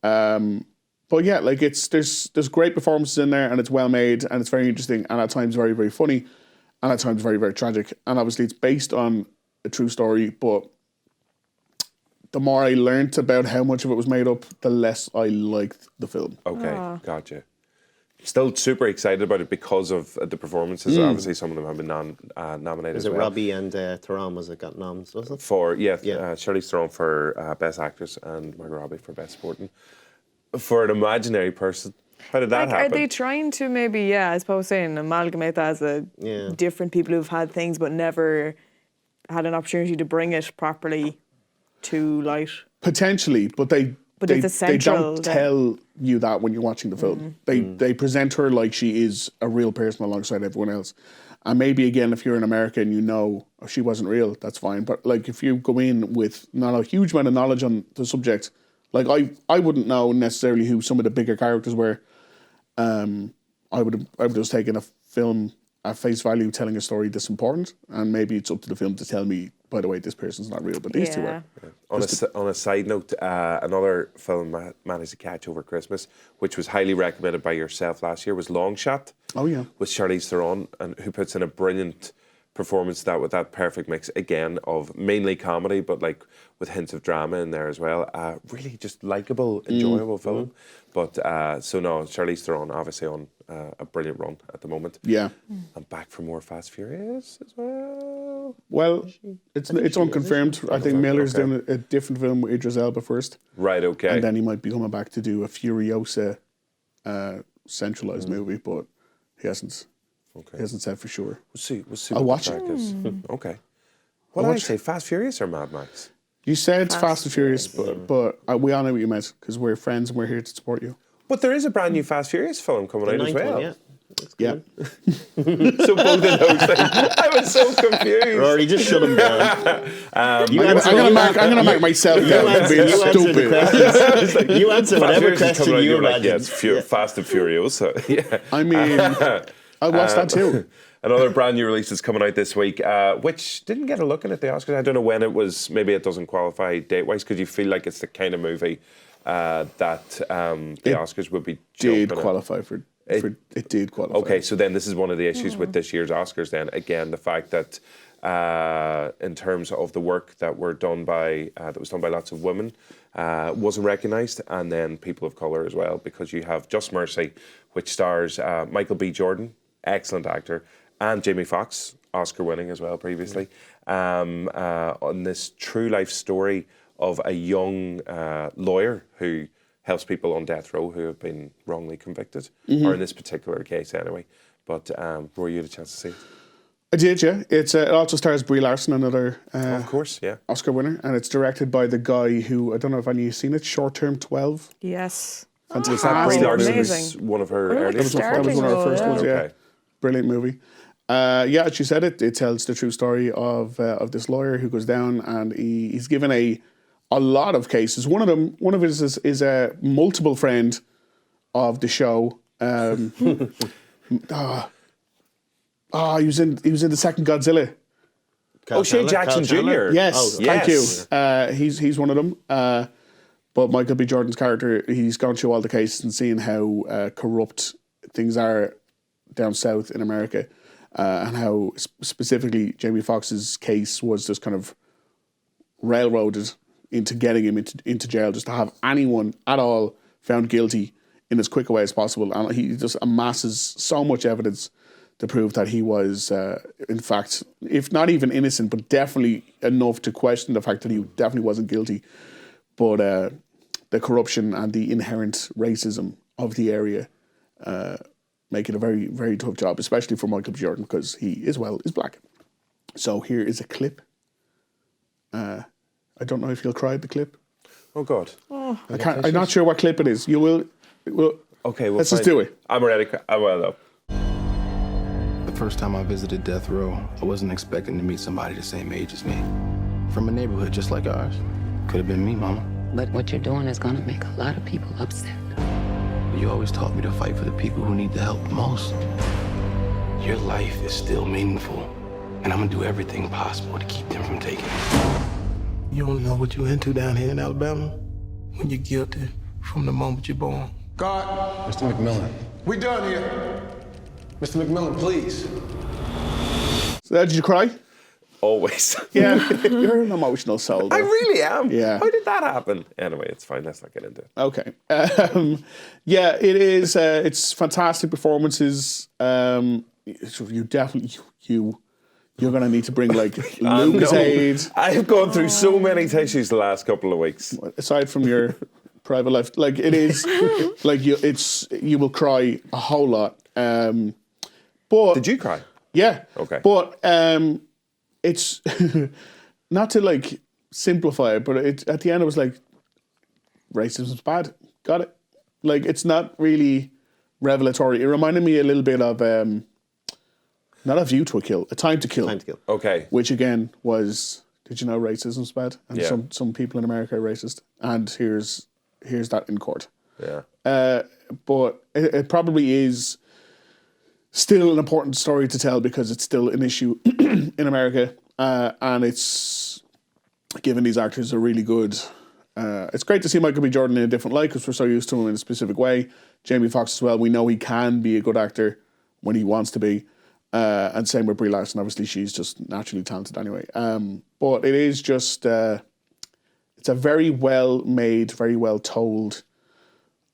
But yeah, like there's great performances in there, and it's well made, and it's very interesting, and at times very, very funny, and at times very, very tragic. And obviously it's based on a true story, but the more I learnt about how much of it was made up, the less I liked the film. Okay, gotcha. Still super excited about it because of the performances. Obviously, some of them have been nominated Was as it well. Robbie and Theron got noms, was it? For Charlize Theron for Best Actress and Margot Robbie for Best Supporting. For an imaginary person, how did that happen? Are they trying to maybe, I suppose saying amalgamate that as different people who've had things but never had an opportunity to bring it properly to light? Potentially, but they it's essential don't tell you that when you're watching the film. They present her like she is a real person alongside everyone else. And maybe again, if you're in America and you know she wasn't real, that's fine. But like if you go in with not a huge amount of knowledge on the subject, like I wouldn't know necessarily who some of the bigger characters were. I would have just taken a film at face value telling a story that's important, and maybe it's up to the film to tell me, by the way, this person's not real, but these two are. Yeah. On a side note, another film I managed to catch over Christmas, which was highly recommended by yourself last year, was Long Shot. Oh yeah, with Charlize Theron, and who puts in a brilliant performance with that perfect mix again of mainly comedy, but like with hints of drama in there as well. Really just likable, enjoyable film. But Charlize Theron obviously on a brilliant run at the moment. Yeah, and back for more Fast Furious as well. Well, it's unconfirmed. I think Miller's doing a different film with Idris Elba first. Right. Okay. And then he might be coming back to do a Furiosa centralized movie, but he hasn't. Okay. He hasn't said for sure. We'll see I'll what watch the it. crack is. Okay. What did I say? Fast Furious or Mad Max? You said Fast and Furious, but we all know what you meant because we're friends and we're here to support you. But there is a brand new Fast Furious film coming out as well. Yeah. So both of those things. I was so confused. Rory, just shut him down. I'm gonna mark myself down for being stupid. You answer whatever question you like, imagine. yeah, it's Fast and Furioso. Yeah. I mean, I watched that too. Another brand new release is coming out this week, which didn't get a look in at the Oscars. I don't know when it was. Maybe it doesn't qualify date-wise because you feel like it's the kind of movie that the Oscars would be. Did qualify for. It did qualify. Okay, so then this is one of the issues with this year's Oscars. Then again, the fact that in terms of the work that was done by lots of women wasn't recognised, and then people of colour as well, because you have Just Mercy, which stars Michael B. Jordan, excellent actor, and Jamie Foxx, Oscar winning as well previously, on this true life story of a young lawyer who helps people on death row who have been wrongly convicted, or in this particular case anyway. But Rory, you had a chance to see it? I did, yeah. It also stars Brie Larson, another of course, yeah, Oscar winner, and it's directed by the guy who, I don't know if any of you have seen it, Short Term 12. Yes. Was that Brie Larson was one of her earliest? That was one of her first ones, yeah. Okay. Brilliant movie. Yeah, as you said, it tells the true story of this lawyer who goes down, and he's given a lot of cases. One of his is a multiple friend of the show. He was in the second Godzilla. Shea Jackson Jr. Yes, thank you. He's one of them. But Michael B. Jordan's character, he's gone through all the cases and seeing how corrupt things are down south in America, and how specifically Jamie Foxx's case was just kind of railroaded into getting him into jail, just to have anyone at all found guilty in as quick a way as possible. And he just amasses so much evidence to prove that he was, in fact, if not even innocent, but definitely enough to question the fact that he definitely wasn't guilty. But the corruption and the inherent racism of the area make it a very, very tough job, especially for Michael B. Jordan, because he is black. So here is a clip. I don't know if you'll cry at the clip. Oh God! I'm not sure what clip it is. You will. Okay, let's just do it. I'm ready. I'm well up. The first time I visited death row, I wasn't expecting to meet somebody the same age as me, from a neighborhood just like ours. Could have been me, Mama. But what you're doing is gonna make a lot of people upset. You always taught me to fight for the people who need the help the most. Your life is still meaningful, and I'm gonna do everything possible to keep them from taking it. You don't know what you're into down here in Alabama when you're guilty from the moment you're born. God. Mr. McMillan. We done here. Mr. McMillan, please. So did you cry? Always. Yeah, you're an emotional soul, though. I really am. Yeah. How did that happen? Anyway, it's fine. Let's not get into it. Okay. Yeah, it is. It's fantastic performances. You definitely you're gonna need to bring like Lucasade. I have gone through so many tissues the last couple of weeks. Aside from your private life, like it is, like you will cry a whole lot. But did you cry? Yeah. Okay. But it's not to like simplify it, but at the end it was like racism's bad. Got it. Like it's not really revelatory. It reminded me a little bit of not A View to a Kill, A Time to Kill. Time to Kill. Okay. Which again was, did you know racism's bad? And Yeah. some people in America are racist. And here's that in court. Yeah. But it probably is still an important story to tell because it's still an issue in America. And it's given these actors a really good... it's great to see Michael B. Jordan in a different light because we're so used to him in a specific way. Jamie Foxx as well. We know he can be a good actor when he wants to be. And same with Brie Larson. Obviously, she's just naturally talented anyway. But it is just... it's a very well made, very well told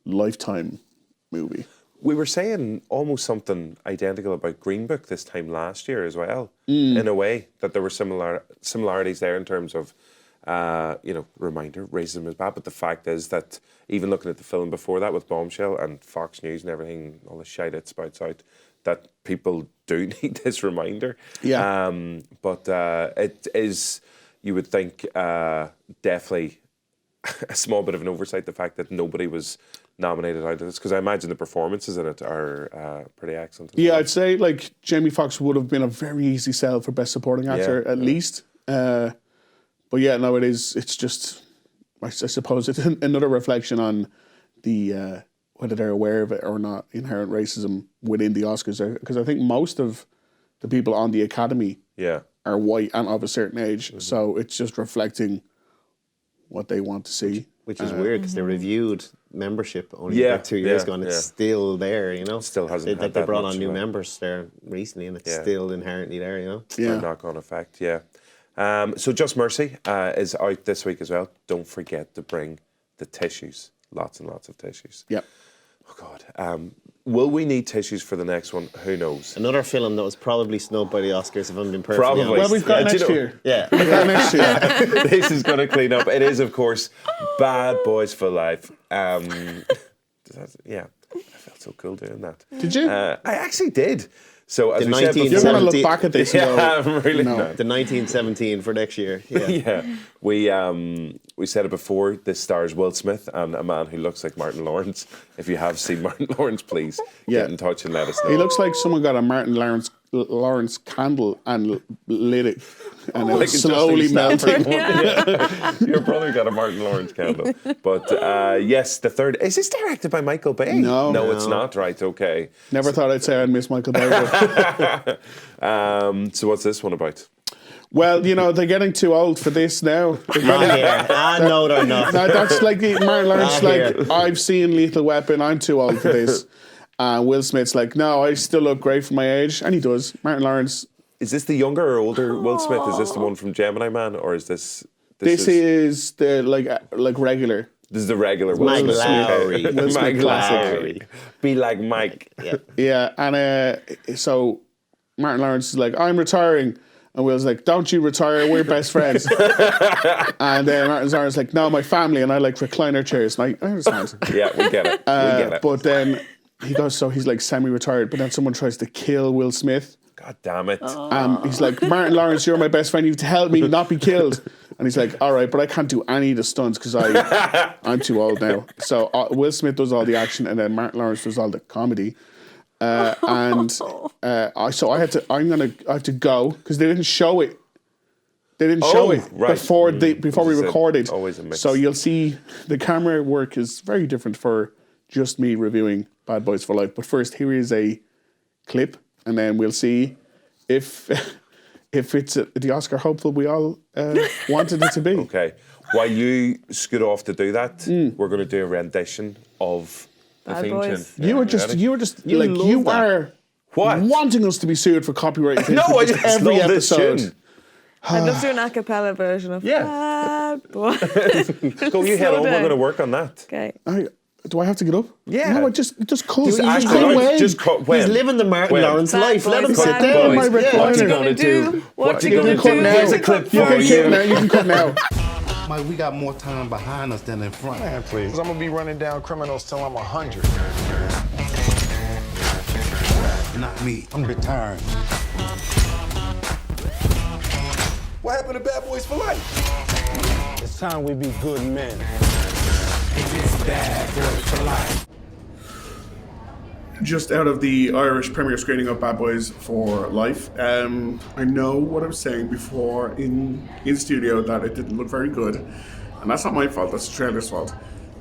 Lifetime movie. We were saying almost something identical about Green Book this time last year as well, in a way, that there were similarities there in terms of, reminder, racism is bad, but the fact is that even looking at the film before that with Bombshell and Fox News and everything, all the shite it spouts out, that people do need this reminder. Yeah. But it is, you would think, definitely a small bit of an oversight, the fact that nobody was nominated out of this? Because I imagine the performances in it are pretty excellent. Yeah, I'd say like Jamie Foxx would have been a very easy sell for Best Supporting Actor at least. But yeah, no, it is. It's just, I suppose it's another reflection on the whether they're aware of it or not, inherent racism within the Oscars. Because I think most of the people on the Academy are white and of a certain age, so it's just reflecting what they want to see. Which is weird because they reviewed membership only about 2 years ago and it's still there, you know. Still hasn't had they that brought much on new members there recently and it's still inherently there, you know. A knock-on effect, so Just Mercy is out this week as well. Don't forget to bring the tissues. Lots and lots of tissues. Yep. Oh, God. Will we need tissues for the next one? Who knows? Another film that was probably snubbed by the Oscars, if I'm being perfectly Probably. honest. Well, we've got next year. Yeah. We've got next year. This is going to clean up. It is, of course, Bad Boys for Life. I felt so cool doing that. Did you? I actually did. So as The we said before, You're going to look back at this and go, really no. not. The 1917 for next year. Yeah. We said it before. This stars Will Smith and a man who looks like Martin Lawrence. If you have seen Martin Lawrence, please get in touch and let us know. He looks like someone got a Martin Lawrence candle and lit it, and it Like was slowly Justine melting. Stafford. Your brother got a Martin Lawrence candle. But yes, the third. Is this directed by Michael Bay? No, it's not. Right, okay. Never thought I'd say I'd miss Michael Bay. So what's this one about? Well, you know, they're getting too old for this now. No, they're not. No, that's like Martin Lawrence, Not here. like, I've seen Lethal Weapon, I'm too old for this. Will Smith's like, no, I still look great for my age. And he does. Martin Lawrence. Is this the younger or older Will Smith? Is this the one from Gemini Man? Or is this... This is the, like regular. This is the regular Will Mike Smith. Lowry. Okay. Will Smith Mike classic. Lowry. Be like Mike. Yeah, and so Martin Lawrence is like, I'm retiring. And Will's like, don't you retire, we're best friends. And Martin Lawrence is like, no, my family, and I like recliner chairs. And I understand. Yeah, we get it. We get it. But then he goes, so he's like semi-retired, but then someone tries to kill Will Smith. God damn it. He's like, Martin Lawrence, you're my best friend, you have to help me not be killed. And he's like, all right, but I can't do any of the stunts because I'm too old now. So Will Smith does all the action and then Martin Lawrence does all the comedy. I have to go because they didn't show it. They didn't show it before we recorded. Always a mix. So you'll see the camera work is very different for just me reviewing Bad Boys for Life. But first, here is a clip, and then we'll see if it's the Oscar hopeful we all wanted it to be. Okay. While you scoot off to do that, we're going to do a rendition of the Bad theme Boys. tune. You were wanting us to be sued for copyright. No, I just every love this episode. tune. I'd love to do an a cappella version of Bad Boys. Go, you head on. We're going to work on that. Okay. Do I have to get up? Yeah. No, just cut. Just Just cut go out. away. Just cut. When? He's living the Martin When? Lawrence life. Let him Bad sit Boys. down. My recliner. What you gonna gonna do? What you gonna cut do? now? Here's a clip You for can you. cut now. You can cut now. Mike, we got more time behind us than in front. Man, please. Because I'm going to be running down criminals till I'm 100. Not me. I'm retiring. What happened to Bad Boys for Life? It's time we be good men. It's Bad Boys for Life. Just out of the Irish premiere screening of Bad Boys for Life, I know what I was saying before in studio that it didn't look very good, and that's not my fault, that's the trailer's fault,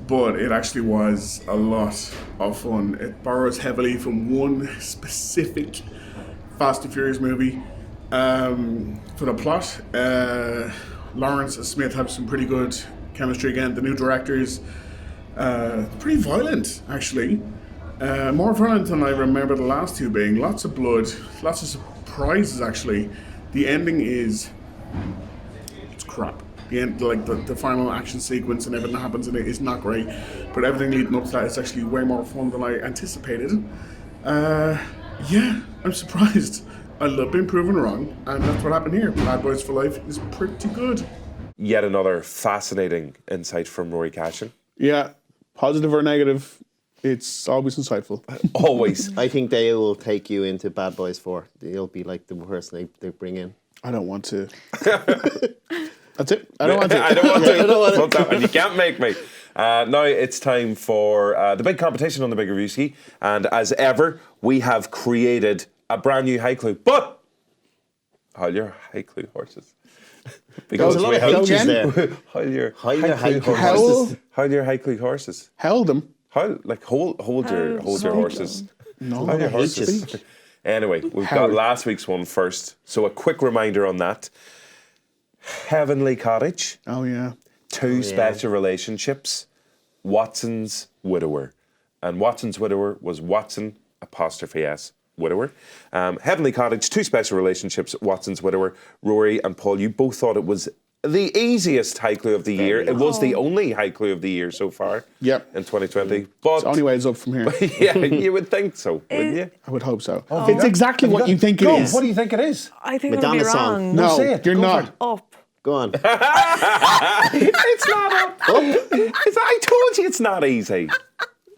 but it actually was a lot of fun. It borrows heavily from one specific Fast and Furious movie. For the plot, Lawrence and Smith have some pretty good chemistry again. The new directors, pretty violent actually. More violent than I remember the last two being. Lots of blood, lots of surprises actually. The ending it's crap. The end, like the final action sequence and everything that happens in it is not great. But everything leading up to that is actually way more fun than I anticipated. Yeah, I'm surprised. I love being proven wrong, and that's what happened here. Bad Boys for Life is pretty good. Yet another fascinating insight from Rory Cashin. Yeah, positive or negative, it's always insightful. Always. I think they will take you into Bad Boys 4. You'll be like the person they bring in. I don't want to. That's it. I don't want to. I don't want to. I don't want to. And you can't make me. Now it's time for the big competition on the Big Reviewski. And as ever, we have created a brand new high clue. But hold your high clue horses. Because a lot of H's there. Hold your high high clue horses. Hold your high clue horses. Held them. Hold your horses. No, Hold your horses. Anyway, we've got last week's one first. So a quick reminder on that. Heavenly Cottage. Oh, yeah. Two special relationships. Watson's widower. And Watson's widower was Watson, '(S), widower. Heavenly Cottage, two special relationships. Watson's widower. Rory and Paul, you both thought it was the easiest high clue of the year. It was the only high clue of the year so far. Yep. In 2020. But it's the only way it's up from here. Yeah, you would think so, wouldn't you? I would hope so. It's exactly what you think it is. What do you think it is? I think Madonna it would be song. wrong. No, say it. you're Go not. Up. Go on. It's not up. I told you it's not easy.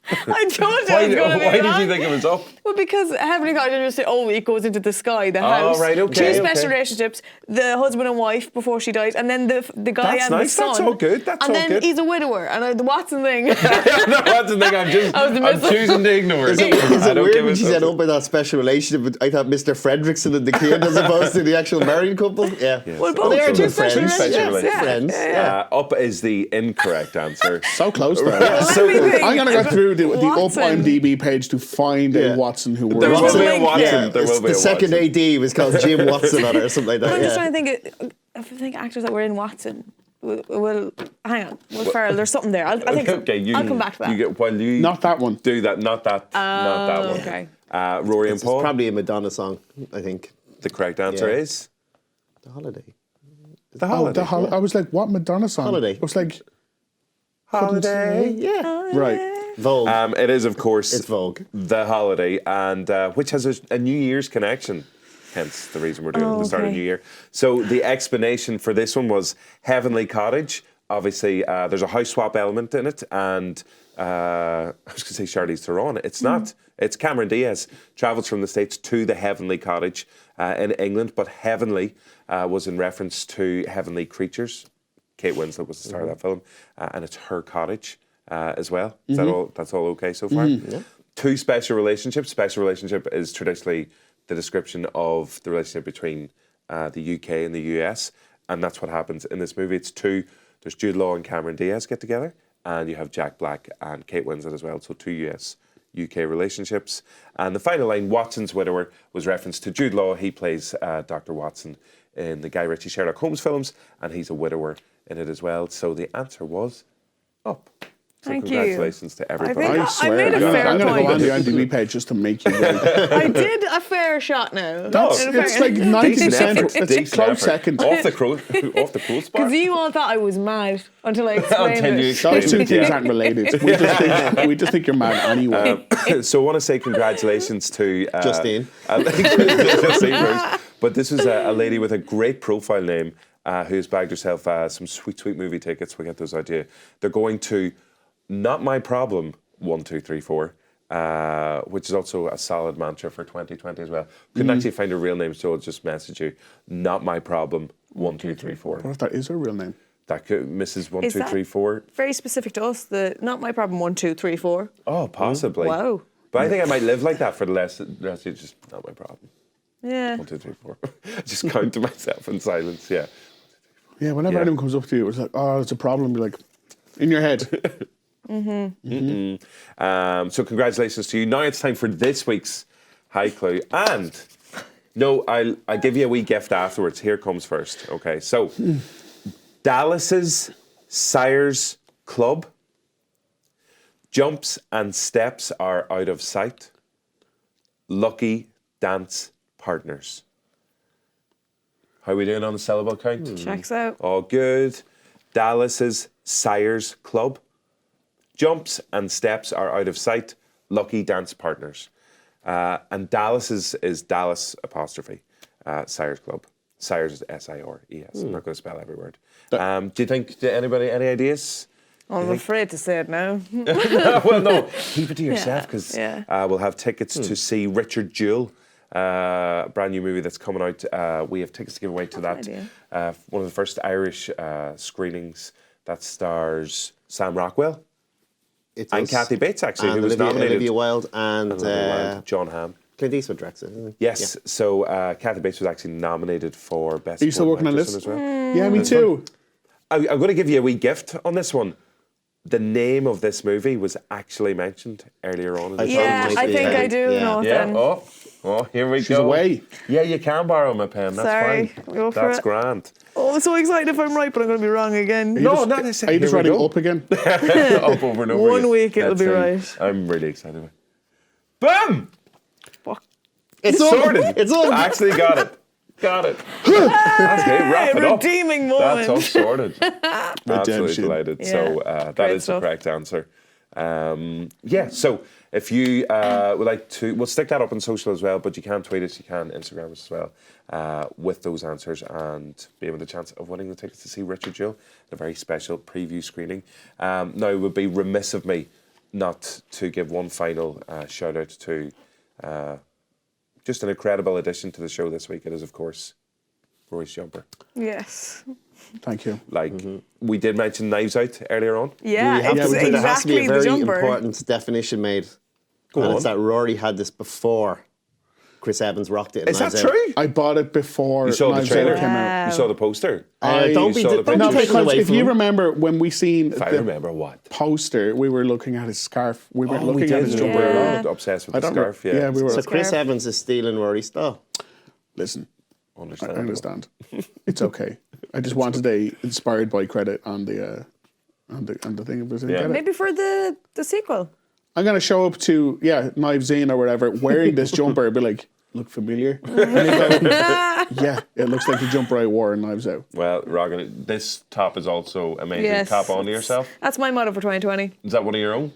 I told you I was going to be Why wrong. did you think it was up? Well, because Heavenly Cottage just say, it goes into the sky, the house. right, okay, Two special okay. relationships, the husband and wife before she died, and then the guy That's and nice, the son. that's all good, that's and all then good. he's a widower, and the Watson thing. No, that's the thing. I'm choosing to ignore it. Is it I don't weird give when a she fuck. said by that special relationship? But I thought Mr. Fredrickson and the kid as opposed to the actual married couple. Yeah. Well, Well, they are two good special friends. relationships. Yeah, friends. Yeah. Up is the incorrect answer. So close though. So I'm going to go through the Up Watson. IMDb page to find a Watson who there works. will be a Watson. Watson. Yeah, There will be the a second Watson. AD was called Jim Watson on it or something like But that. I'm just Yeah. trying to think actors that were in Watson. Well, hang on. Will Ferrell, there's something there. I think Okay, I'll come back to that. Not that one. Do that. Not that one. Okay. Rory and It's Paul. probably a Madonna song, I think. The correct answer Yeah. is The Holiday. The Holiday. I was like, what Madonna song? Holiday. I was like, Holiday. Yeah. right. Vogue. It is, of course, It's Vogue. The Holiday, and which has a New Year's connection. Hence the reason we're doing it at the start of the New Year. So the explanation for this one was Heavenly Cottage. Obviously, there's a house swap element in it, and I was going to say Charlize Theron. It's not. It's Cameron Diaz travels from the States to the Heavenly Cottage in England, but Heavenly was in reference to Heavenly Creatures. Kate Winslet was the star of that film, and it's her cottage as well. Is that all? That's all okay so far? Yeah. Two special relationships. Special relationship is traditionally the description of the relationship between the UK and the US, and that's what happens in this movie. It's two. There's Jude Law and Cameron Diaz get together, and you have Jack Black and Kate Winslet as well. So two US-UK relationships. And the final line, Watson's widower, was reference to Jude Law. He plays Dr. Watson in the Guy Ritchie Sherlock Holmes films, and he's a widower in it as well. So the answer was Up. So Thank you. congratulations to everybody. think I swear. made a fair I'm going to go on point. the IMDb page just to make you right. I did a fair shot now. It's like 90%. Decent It's a decent close effort. second. Off the cruel spot. Because you all thought I was mad until I explained Until you it. explained Those two it, things yeah. aren't related. We just think you're mad anyway. So I want to say congratulations to Justine. Justine first. But this was a lady with a great profile name who's bagged herself some sweet movie tickets. We'll get those out to you. They're going to Not My Problem 1, 2, 3, 4, which is also a solid mantra for 2020 as well. Couldn't actually find a real name, so I'll just message you. Not My Problem 1, 2, 3, 4. What if that is her real name? That could Mrs. 1, Is 2, that 3, 4. very specific to us. The Not My Problem 1, 2, 3, 4. Oh, possibly. Wow. But I think I might live like that for the rest of it. Just not my problem. Yeah. 1, 2, 3, 4. Just count to myself in silence. Yeah. Yeah, whenever anyone comes up to you, it's like, oh, it's a problem. You're like, in your head. So congratulations to you. Now it's time for this week's High Clue. And no, I'll give you a wee gift afterwards. Here comes first. Okay, so Dallas's Sires Club. Jumps and steps are out of sight. Lucky dance partners. How are we doing on the syllable count? Checks out. All good. Dallas's Sires Club. Jumps and steps are out of sight. Lucky dance partners. And Dallas's is Dallas apostrophe. Sires Club. Sires is S-I-R-E-S. I'm not going to spell every word. Do you think, anybody, any ideas? I'm afraid to say it now. Well, no. Keep it to yourself because Yeah. we'll have tickets to see Richard Jewell brand new movie that's coming out. We have tickets to give away to that. One of the first Irish screenings that stars Sam Rockwell and Kathy Bates, actually, and who was nominated. Olivia Wilde and John Hamm. Clint Eastwood directs it, isn't he? Yes, so Kathy Bates was actually nominated for Best Are you still working on Supporting this? Actress as well. Yeah, me too. I'm going to give you a wee gift on this one. The name of this movie was actually mentioned earlier on. In the I think I do know it then. Oh, here we She's go. away. Yeah, you can borrow my pen. That's Sorry, fine. go for That's it. grand. Oh, I'm so excited if I'm right, but I'm going to be wrong again. No, not necessarily. Are you just Here we writing go. up again? Up over and over One again. week it'll Let's be see. right. I'm really excited. Boom! It's sorted. It's on. I actually got it. Got it. That's it. Wrap it up. Redeeming moment. That's all sorted. Absolutely Redemption. delighted. Yeah. So that Great is the stuff. correct answer. So if you would like to, we'll stick that up on social as well, but you can tweet us, you can Instagram us as well with those answers and be able the chance of winning the tickets to see Richard Jewell in a very special preview screening. Now, it would be remiss of me not to give one final shout out to just an incredible addition to the show this week. It is, of course, Rory's jumper. Yes. Thank you. Like, we did mention Knives Out earlier on. Yeah, We have it's to, there has to be exactly a the very jumper. important definition made. Go and on. it's that Rory had this before Chris Evans rocked it. in Is that Knives Out. true? I bought it before You saw the Knives trailer? Out came out. You saw the poster? Don't You be saw the don't No, pictures? take it because away if from you him. remember when we seen If I the remember what. poster, we were looking at his scarf. We weren't Oh, we looking at did. his We jumper were at all. obsessed with I the don't know. scarf, yeah. Yeah, we were. So Chris Evans is stealing Rory's style. Listen, I Understandable. understand. It's okay. I just wanted a inspired by credit on the thing. If there's any Yeah. credit. Maybe for the sequel. I'm gonna show up to Knives In or whatever wearing this jumper. Be like, look familiar. Yeah, it looks like the jumper I wore in Knives Out. Well, Rogan, this top is also amazing. Yes. Top on to yourself. That's my motto for 2020. Is that one of your own?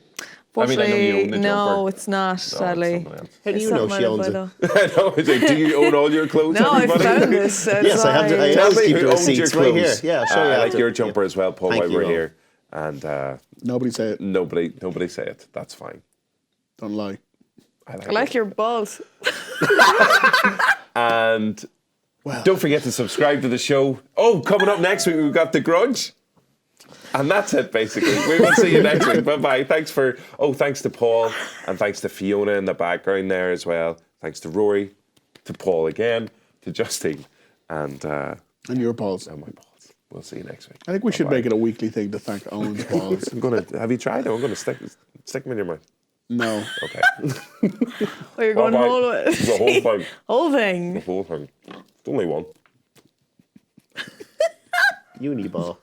I mean, I know you Fortunately, own the no, jumper. it's not, it's sadly. someone else. How do It's you know something she I owns live it? by, I know. It's like, do you own all your clothes? though. No, I everybody? found this. Yes, I have to. I Tell always me keep who the owns your receipts right here. clothes. Yeah, I'll show you. I like after. your jumper as well, Paul, Thank while you, we're Rob. here. And Nobody say it. nobody say it. That's fine. Don't lie. I like your balls. And don't forget to subscribe to the show. Oh, coming up next week, we've got The Grudge. And that's it, basically. We will see you next week. Bye-bye. Thanks to Paul, and thanks to Fiona in the background there as well. Thanks to Rory, to Paul again, to Justine, and your balls. And my balls. We'll see you next week. I think we should make it a weekly thing to thank Owen's balls. Have you tried it? I'm gonna stick them in your mouth. No. Okay. Oh, you're going Bye-bye. whole The whole thing. Whole thing. The whole thing. It's only one. Uniball.